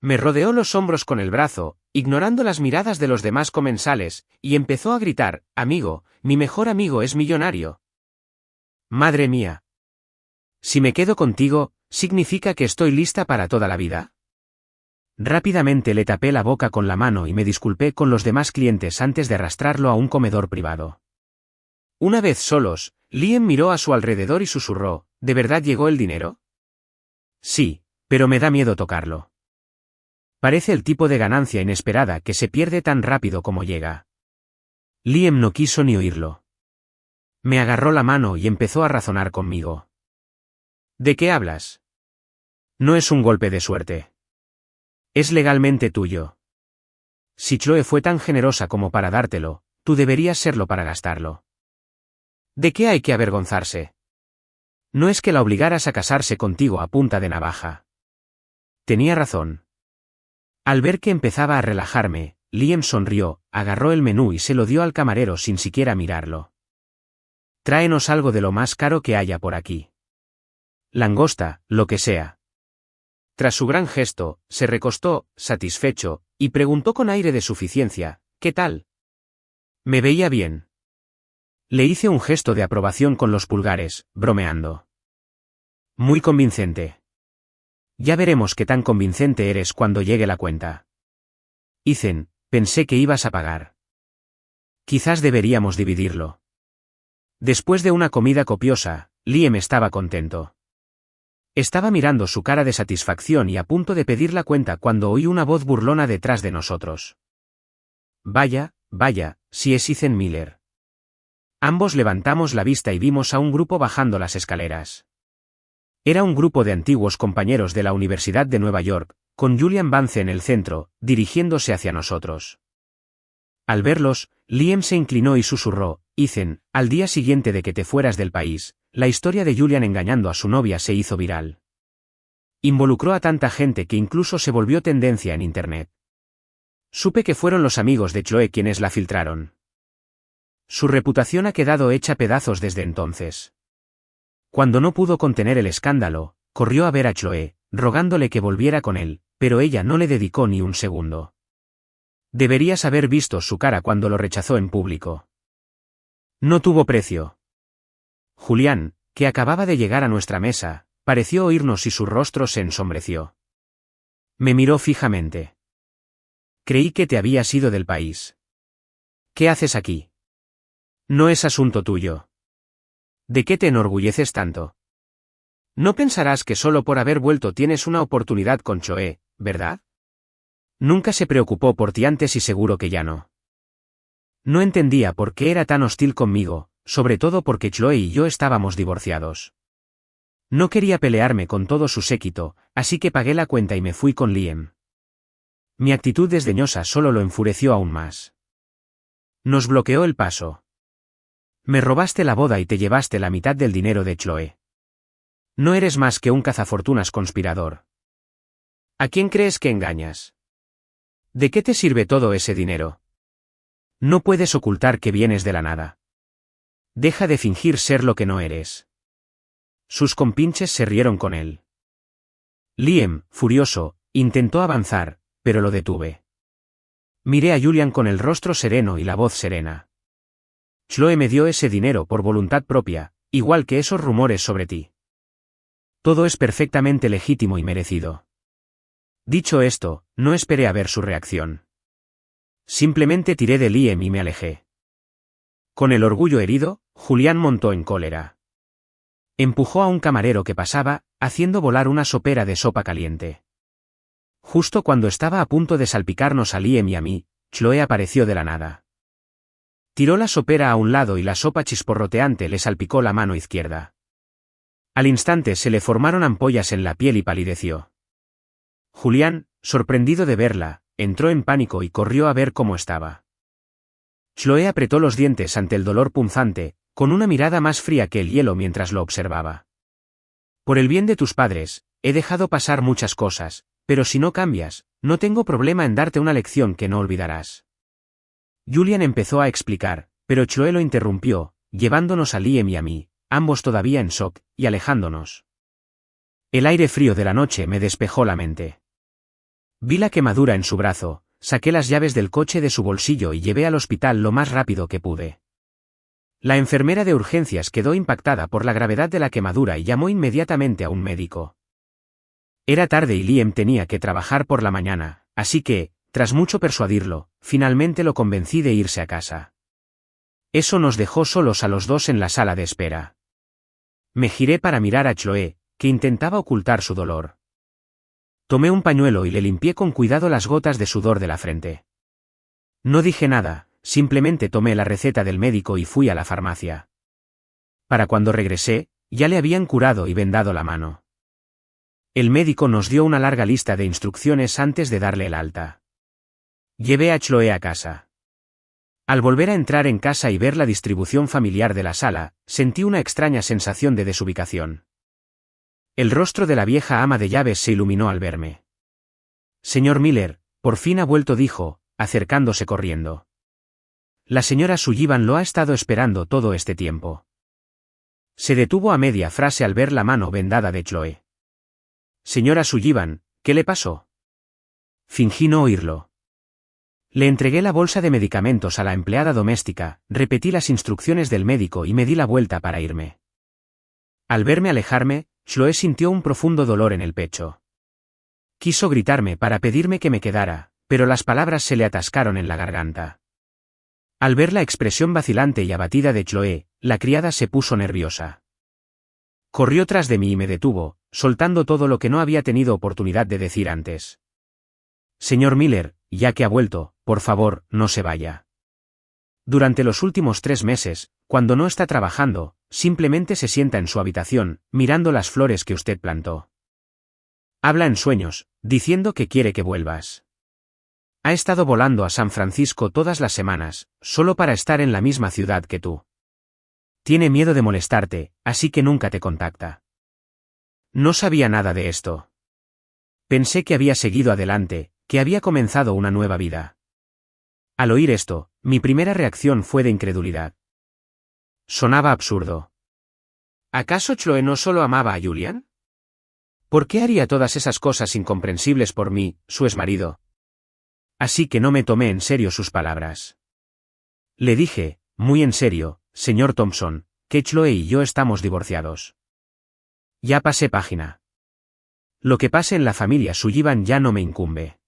Me rodeó los hombros con el brazo, ignorando las miradas de los demás comensales, y empezó a gritar: «Amigo, mi mejor amigo es millonario». Madre mía. Si me quedo contigo, ¿significa que estoy lista para toda la vida? Rápidamente le tapé la boca con la mano y me disculpé con los demás clientes antes de arrastrarlo a un comedor privado. Una vez solos, Liam miró a su alrededor y susurró: ¿De verdad llegó el dinero? Sí, pero me da miedo tocarlo. Parece el tipo de ganancia inesperada que se pierde tan rápido como llega. Liam no quiso ni oírlo. Me agarró la mano y empezó a razonar conmigo. ¿De qué hablas? No es un golpe de suerte. Es legalmente tuyo. Si Chloe fue tan generosa como para dártelo, tú deberías serlo para gastarlo. ¿De qué hay que avergonzarse? No es que la obligaras a casarse contigo a punta de navaja. Tenía razón. Al ver que empezaba a relajarme, Liam sonrió, agarró el menú y se lo dio al camarero sin siquiera mirarlo. Tráenos algo de lo más caro que haya por aquí. Langosta, lo que sea. Tras su gran gesto, se recostó, satisfecho, y preguntó con aire de suficiencia: ¿qué tal? Me veía bien. Le hice un gesto de aprobación con los pulgares, bromeando. Muy convincente. Ya veremos qué tan convincente eres cuando llegue la cuenta. Ethan, pensé que ibas a pagar. Quizás deberíamos dividirlo. Después de una comida copiosa, Liam estaba contento. Estaba mirando su cara de satisfacción y a punto de pedir la cuenta cuando oí una voz burlona detrás de nosotros. Vaya, si es Ethan Miller. Ambos levantamos la vista y vimos a un grupo bajando las escaleras. Era un grupo de antiguos compañeros de la Universidad de Nueva York, con Julian Vance en el centro, dirigiéndose hacia nosotros. Al verlos, Liam se inclinó y susurró: Ethan, al día siguiente de que te fueras del país, la historia de Julian engañando a su novia se hizo viral. Involucró a tanta gente que incluso se volvió tendencia en Internet. Supe que fueron los amigos de Chloe quienes la filtraron. Su reputación ha quedado hecha pedazos desde entonces. Cuando no pudo contener el escándalo, corrió a ver a Chloe, rogándole que volviera con él, pero ella no le dedicó ni un segundo. Deberías haber visto su cara cuando lo rechazó en público. No tuvo precio. Julián, que acababa de llegar a nuestra mesa, pareció oírnos y su rostro se ensombreció. Me miró fijamente. Creí que te habías ido del país. ¿Qué haces aquí? No es asunto tuyo. ¿De qué te enorgulleces tanto? No pensarás que solo por haber vuelto tienes una oportunidad con Chloe, ¿verdad? Nunca se preocupó por ti antes y seguro que ya no. No entendía por qué era tan hostil conmigo, sobre todo porque Chloe y yo estábamos divorciados. No quería pelearme con todo su séquito, así que pagué la cuenta y me fui con Liam. Mi actitud desdeñosa solo lo enfureció aún más. Nos bloqueó el paso. Me robaste la boda y te llevaste la mitad del dinero de Chloe. No eres más que un cazafortunas conspirador. ¿A quién crees que engañas? ¿De qué te sirve todo ese dinero? No puedes ocultar que vienes de la nada. Deja de fingir ser lo que no eres. Sus compinches se rieron con él. Liam, furioso, intentó avanzar, pero lo detuve. Miré a Julian con el rostro sereno y la voz serena. Chloe me dio ese dinero por voluntad propia, igual que esos rumores sobre ti. Todo es perfectamente legítimo y merecido. Dicho esto, no esperé a ver su reacción. Simplemente tiré de Liam y me alejé. Con el orgullo herido, Julián montó en cólera. Empujó a un camarero que pasaba, haciendo volar una sopera de sopa caliente. Justo cuando estaba a punto de salpicarnos a Liam y a mí, Chloe apareció de la nada. Tiró la sopera a un lado y la sopa chisporroteante le salpicó la mano izquierda. Al instante se le formaron ampollas en la piel y palideció. Julián, sorprendido de verla, entró en pánico y corrió a ver cómo estaba. Chloe apretó los dientes ante el dolor punzante, con una mirada más fría que el hielo mientras lo observaba. Por el bien de tus padres, he dejado pasar muchas cosas, pero si no cambias, no tengo problema en darte una lección que no olvidarás. Julian empezó a explicar, pero Chloe lo interrumpió, llevándonos a Liam y a mí, ambos todavía en shock, y alejándonos. El aire frío de la noche me despejó la mente. Vi la quemadura en su brazo, saqué las llaves del coche de su bolsillo y llevé al hospital lo más rápido que pude. La enfermera de urgencias quedó impactada por la gravedad de la quemadura y llamó inmediatamente a un médico. Era tarde y Liam tenía que trabajar por la mañana, así que, tras mucho persuadirlo, finalmente lo convencí de irse a casa. Eso nos dejó solos a los dos en la sala de espera. Me giré para mirar a Chloe, que intentaba ocultar su dolor. Tomé un pañuelo y le limpié con cuidado las gotas de sudor de la frente. No dije nada, simplemente tomé la receta del médico y fui a la farmacia. Para cuando regresé, ya le habían curado y vendado la mano. El médico nos dio una larga lista de instrucciones antes de darle el alta. Llevé a Chloe a casa. Al volver a entrar en casa y ver la distribución familiar de la sala, sentí una extraña sensación de desubicación. El rostro de la vieja ama de llaves se iluminó al verme. Señor Miller, por fin ha vuelto, dijo, acercándose corriendo. La señora Sullivan lo ha estado esperando todo este tiempo. Se detuvo a media frase al ver la mano vendada de Chloe. Señora Sullivan, ¿qué le pasó? Fingí no oírlo. Le entregué la bolsa de medicamentos a la empleada doméstica, repetí las instrucciones del médico y me di la vuelta para irme. Al verme alejarme, Chloe sintió un profundo dolor en el pecho. Quiso gritarme para pedirme que me quedara, pero las palabras se le atascaron en la garganta. Al ver la expresión vacilante y abatida de Chloe, la criada se puso nerviosa. Corrió tras de mí y me detuvo, soltando todo lo que no había tenido oportunidad de decir antes. Señor Miller, ya que ha vuelto, por favor, no se vaya. Durante los últimos 3 meses, cuando no está trabajando, simplemente se sienta en su habitación, mirando las flores que usted plantó. Habla en sueños, diciendo que quiere que vuelvas. Ha estado volando a San Francisco todas las semanas, solo para estar en la misma ciudad que tú. Tiene miedo de molestarte, así que nunca te contacta. No sabía nada de esto. Pensé que había seguido adelante, que había comenzado una nueva vida. Al oír esto, mi primera reacción fue de incredulidad. Sonaba absurdo. ¿Acaso Chloe no solo amaba a Julian? ¿Por qué haría todas esas cosas incomprensibles por mí, su exmarido? Así que no me tomé en serio sus palabras. Le dije, muy en serio, señor Thompson, que Chloe y yo estamos divorciados. Ya pasé página. Lo que pase en la familia Sullivan ya no me incumbe.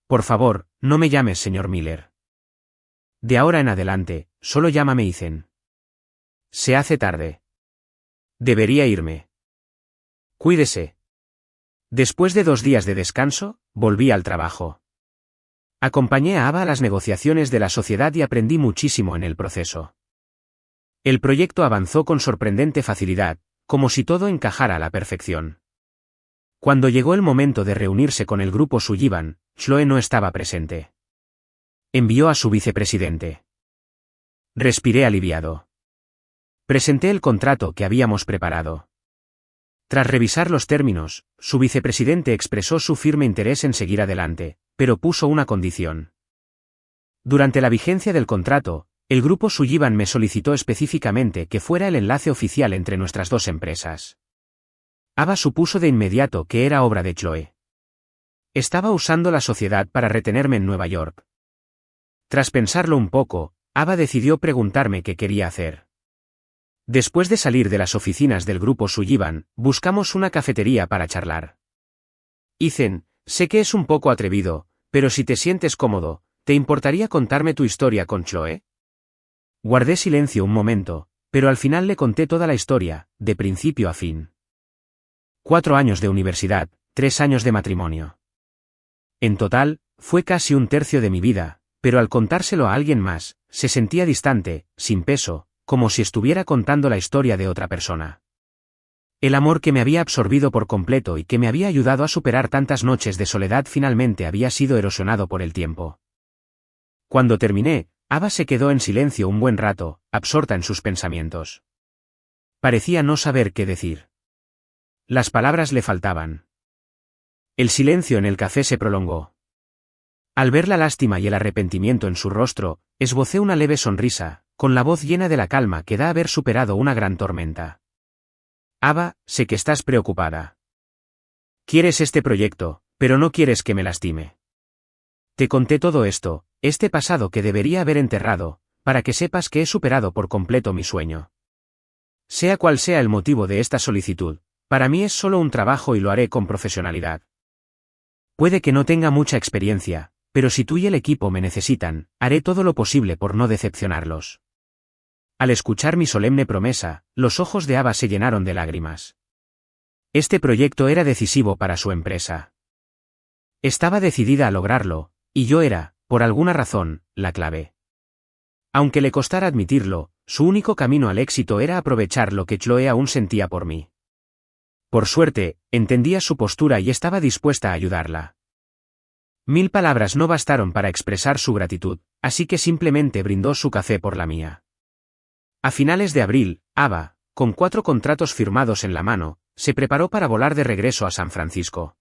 Por favor, no me llames señor Miller. De ahora en adelante, solo llámame Ethan. Se hace tarde. Debería irme. Cuídese. Después de 2 días de descanso, volví al trabajo. Acompañé a Ava a las negociaciones de la sociedad y aprendí muchísimo en el proceso. El proyecto avanzó con sorprendente facilidad, como si todo encajara a la perfección. Cuando llegó el momento de reunirse con el grupo Sullivan, Chloe no estaba presente. Envió a su vicepresidente. Respiré aliviado. Presenté el contrato que habíamos preparado. Tras revisar los términos, su vicepresidente expresó su firme interés en seguir adelante, pero puso una condición. Durante la vigencia del contrato, el grupo Sullivan me solicitó específicamente que fuera el enlace oficial entre nuestras 2 empresas. Ava supuso de inmediato que era obra de Chloe. Estaba usando la sociedad para retenerme en Nueva York. Tras pensarlo un poco, Ava decidió preguntarme qué quería hacer. Después de salir de las oficinas del grupo Sullivan, buscamos una cafetería para charlar. Ethan, sé que es un poco atrevido, pero si te sientes cómodo, ¿te importaría contarme tu historia con Chloe? Guardé silencio un momento, pero al final le conté toda la historia, de principio a fin. 4 años de universidad, 3 años de matrimonio. En total, fue casi un tercio de mi vida, pero al contárselo a alguien más, se sentía distante, sin peso, como si estuviera contando la historia de otra persona. El amor que me había absorbido por completo y que me había ayudado a superar tantas noches de soledad finalmente había sido erosionado por el tiempo. Cuando terminé, Ava se quedó en silencio un buen rato, absorta en sus pensamientos. Parecía no saber qué decir. Las palabras le faltaban. El silencio en el café se prolongó. Al ver la lástima y el arrepentimiento en su rostro, esbocé una leve sonrisa, con la voz llena de la calma que da haber superado una gran tormenta. Ava, sé que estás preocupada. Quieres este proyecto, pero no quieres que me lastime. Te conté todo esto, este pasado que debería haber enterrado, para que sepas que he superado por completo mi sueño. Sea cual sea el motivo de esta solicitud, para mí es solo un trabajo y lo haré con profesionalidad. Puede que no tenga mucha experiencia, pero si tú y el equipo me necesitan, haré todo lo posible por no decepcionarlos. Al escuchar mi solemne promesa, los ojos de Ava se llenaron de lágrimas. Este proyecto era decisivo para su empresa. Estaba decidida a lograrlo, y yo era, por alguna razón, la clave. Aunque le costara admitirlo, su único camino al éxito era aprovechar lo que Chloe aún sentía por mí. Por suerte, entendía su postura y estaba dispuesta a ayudarla. 1000 palabras no bastaron para expresar su gratitud, así que simplemente brindó su café por la mía. A finales de abril, Ava, con 4 contratos firmados en la mano, se preparó para volar de regreso a San Francisco.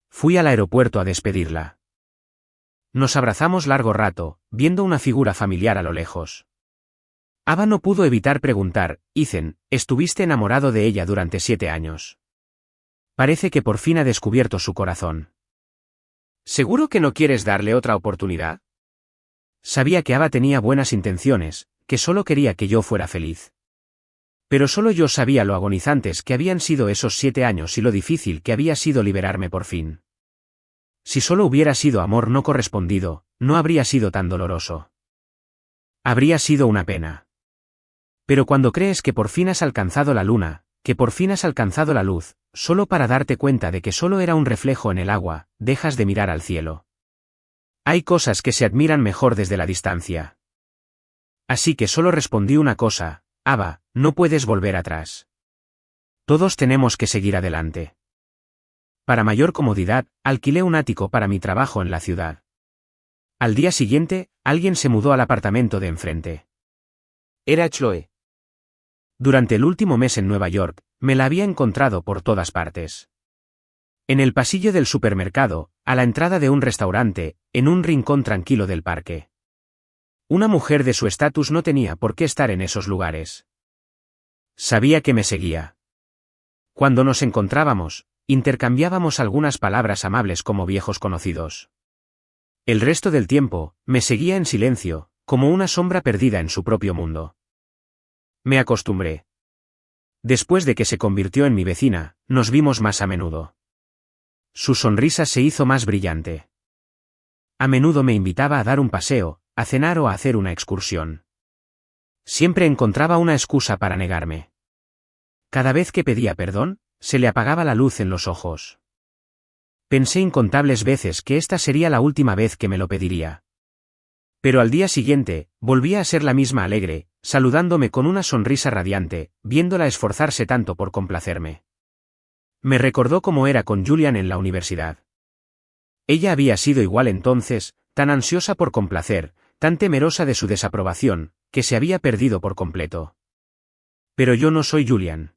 Fui al aeropuerto a despedirla. Nos abrazamos largo rato, viendo una figura familiar a lo lejos. Ava no pudo evitar preguntar, Ethan, ¿estuviste enamorado de ella durante 7 años? Parece que por fin ha descubierto su corazón. ¿Seguro que no quieres darle otra oportunidad? Sabía que Ava tenía buenas intenciones, que solo quería que yo fuera feliz. Pero solo yo sabía lo agonizantes que habían sido esos 7 años y lo difícil que había sido liberarme por fin. Si solo hubiera sido amor no correspondido, no habría sido tan doloroso. Habría sido una pena. Pero cuando crees que por fin has alcanzado la luna, que por fin has alcanzado la luz, solo para darte cuenta de que solo era un reflejo en el agua, dejas de mirar al cielo. Hay cosas que se admiran mejor desde la distancia. Así que solo respondí una cosa, Ava, no puedes volver atrás. Todos tenemos que seguir adelante. Para mayor comodidad, alquilé un ático para mi trabajo en la ciudad. Al día siguiente, alguien se mudó al apartamento de enfrente. Era Chloe. Durante el último mes en Nueva York, me la había encontrado por todas partes. En el pasillo del supermercado, a la entrada de un restaurante, en un rincón tranquilo del parque. Una mujer de su estatus no tenía por qué estar en esos lugares. Sabía que me seguía. Cuando nos encontrábamos, intercambiábamos algunas palabras amables como viejos conocidos. El resto del tiempo, me seguía en silencio, como una sombra perdida en su propio mundo. Me acostumbré. Después de que se convirtió en mi vecina, nos vimos más a menudo. Su sonrisa se hizo más brillante. A menudo me invitaba a dar un paseo, a cenar o a hacer una excursión. Siempre encontraba una excusa para negarme. Cada vez que pedía perdón, se le apagaba la luz en los ojos. Pensé incontables veces que esta sería la última vez que me lo pediría. Pero al día siguiente, volvía a ser la misma alegre, saludándome con una sonrisa radiante, viéndola esforzarse tanto por complacerme. Me recordó cómo era con Julian en la universidad. Ella había sido igual entonces, tan ansiosa por complacer, tan temerosa de su desaprobación, que se había perdido por completo. Pero yo no soy Julian.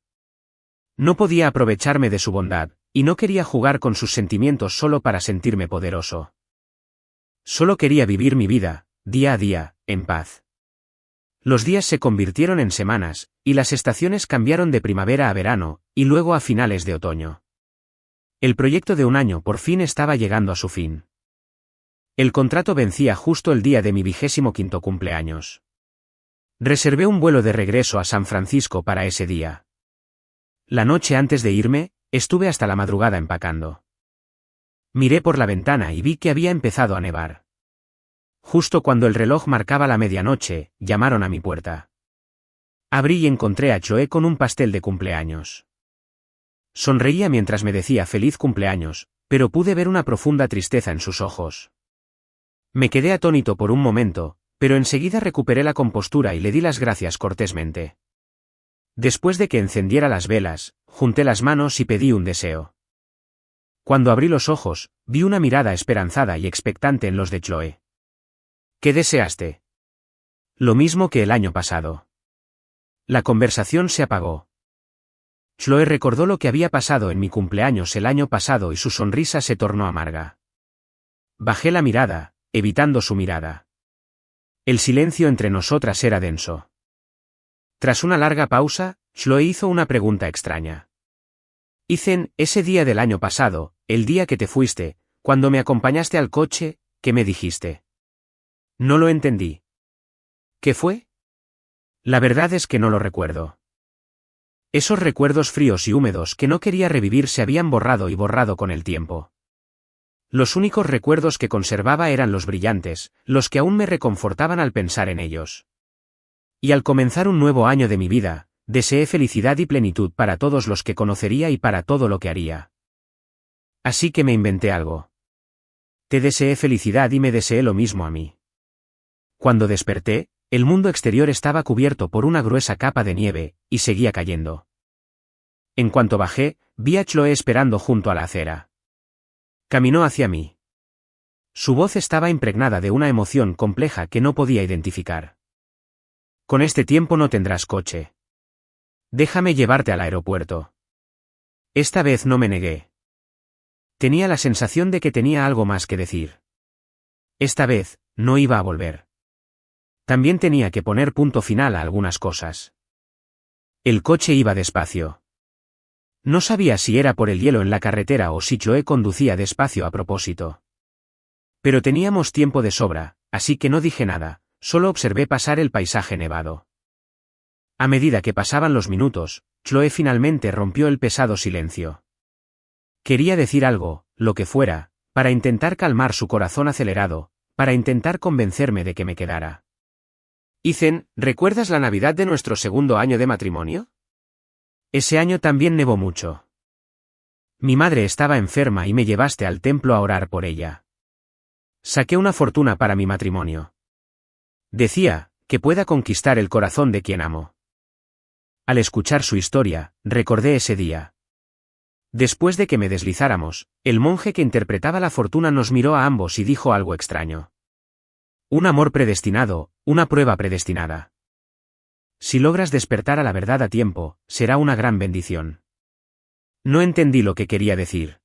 No podía aprovecharme de su bondad, y no quería jugar con sus sentimientos solo para sentirme poderoso. Solo quería vivir mi vida, día a día, en paz. Los días se convirtieron en semanas, y las estaciones cambiaron de primavera a verano, y luego a finales de otoño. El proyecto de un año por fin estaba llegando a su fin. El contrato vencía justo el día de mi 25º cumpleaños. Reservé un vuelo de regreso a San Francisco para ese día. La noche antes de irme, estuve hasta la madrugada empacando. Miré por la ventana y vi que había empezado a nevar. Justo cuando el reloj marcaba la medianoche, llamaron a mi puerta. Abrí y encontré a Chloe con un pastel de cumpleaños. Sonreía mientras me decía feliz cumpleaños, pero pude ver una profunda tristeza en sus ojos. Me quedé atónito por un momento, pero enseguida recuperé la compostura y le di las gracias cortésmente. Después de que encendiera las velas, junté las manos y pedí un deseo. Cuando abrí los ojos, vi una mirada esperanzada y expectante en los de Chloe. ¿Qué deseaste? Lo mismo que el año pasado. La conversación se apagó. Chloe recordó lo que había pasado en mi cumpleaños el año pasado y su sonrisa se tornó amarga. Bajé la mirada, evitando su mirada. El silencio entre nosotras era denso. Tras una larga pausa, Chloe hizo una pregunta extraña. Ethan, ese día del año pasado, el día que te fuiste, cuando me acompañaste al coche, ¿qué me dijiste? No lo entendí. ¿Qué fue? La verdad es que no lo recuerdo. Esos recuerdos fríos y húmedos que no quería revivir se habían borrado y borrado con el tiempo. Los únicos recuerdos que conservaba eran los brillantes, los que aún me reconfortaban al pensar en ellos. Y al comenzar un nuevo año de mi vida, deseé felicidad y plenitud para todos los que conocería y para todo lo que haría. Así que me inventé algo. Te deseé felicidad y me deseé lo mismo a mí. Cuando desperté, el mundo exterior estaba cubierto por una gruesa capa de nieve, y seguía cayendo. En cuanto bajé, vi a Chloe esperando junto a la acera. Caminó hacia mí. Su voz estaba impregnada de una emoción compleja que no podía identificar. Con este tiempo no tendrás coche. Déjame llevarte al aeropuerto. Esta vez no me negué. Tenía la sensación de que tenía algo más que decir. Esta vez, no iba a volver. También tenía que poner punto final a algunas cosas. El coche iba despacio. No sabía si era por el hielo en la carretera o si Chloe conducía despacio a propósito. Pero teníamos tiempo de sobra, así que no dije nada, solo observé pasar el paisaje nevado. A medida que pasaban los minutos, Chloe finalmente rompió el pesado silencio. Quería decir algo, lo que fuera, para intentar calmar su corazón acelerado, para intentar convencerme de que me quedara. Ethan, ¿recuerdas la Navidad de nuestro segundo año de matrimonio? Ese año también nevó mucho. Mi madre estaba enferma y me llevaste al templo a orar por ella. Saqué una fortuna para mi matrimonio. Decía, que pueda conquistar el corazón de quien amo. Al escuchar su historia, recordé ese día. Después de que me deslizáramos, el monje que interpretaba la fortuna nos miró a ambos y dijo algo extraño. Un amor predestinado, una prueba predestinada. Si logras despertar a la verdad a tiempo, será una gran bendición. No entendí lo que quería decir.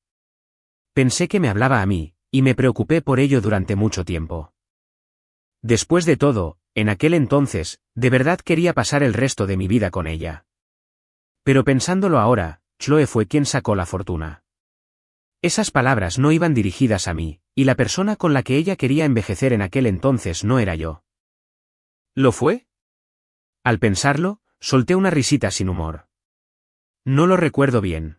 Pensé que me hablaba a mí, y me preocupé por ello durante mucho tiempo. Después de todo, en aquel entonces, de verdad quería pasar el resto de mi vida con ella. Pero pensándolo ahora, Chloe fue quien sacó la fortuna. Esas palabras no iban dirigidas a mí, y la persona con la que ella quería envejecer en aquel entonces no era yo. ¿Lo fue? Al pensarlo, solté una risita sin humor. No lo recuerdo bien.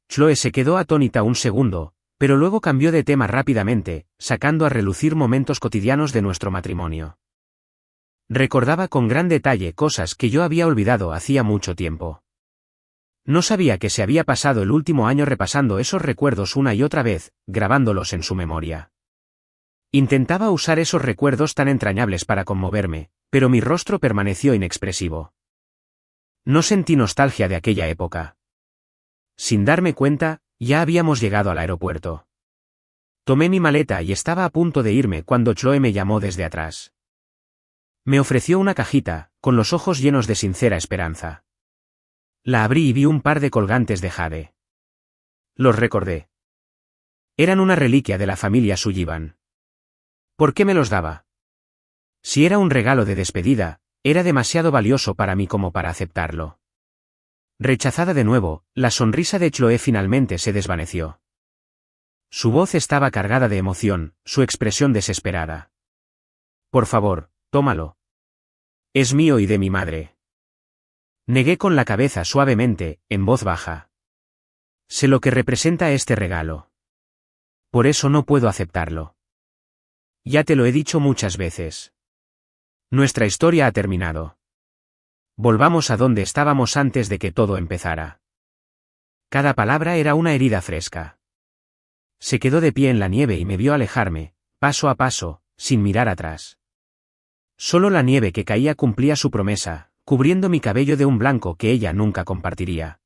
Chloe se quedó atónita un segundo, pero luego cambió de tema rápidamente, sacando a relucir momentos cotidianos de nuestro matrimonio. Recordaba con gran detalle cosas que yo había olvidado hacía mucho tiempo. No sabía que se había pasado el último año repasando esos recuerdos una y otra vez, grabándolos en su memoria. Intentaba usar esos recuerdos tan entrañables para conmoverme, pero mi rostro permaneció inexpresivo. No sentí nostalgia de aquella época. Sin darme cuenta, ya habíamos llegado al aeropuerto. Tomé mi maleta y estaba a punto de irme cuando Chloe me llamó desde atrás. Me ofreció una cajita, con los ojos llenos de sincera esperanza. La abrí y vi un par de colgantes de jade. Los recordé. Eran una reliquia de la familia Sullivan. ¿Por qué me los daba? Si era un regalo de despedida, era demasiado valioso para mí como para aceptarlo. Rechazada de nuevo, la sonrisa de Chloe finalmente se desvaneció. Su voz estaba cargada de emoción, su expresión desesperada. Por favor, tómalo. Es mío y de mi madre. Negué con la cabeza suavemente, en voz baja. Sé lo que representa este regalo. Por eso no puedo aceptarlo. Ya te lo he dicho muchas veces. Nuestra historia ha terminado. Volvamos a donde estábamos antes de que todo empezara. Cada palabra era una herida fresca. se quedó de pie en la nieve y me vio alejarme, paso a paso, sin mirar atrás. Solo la nieve que caía cumplía su promesa, cubriendo mi cabello de un blanco que ella nunca compartiría.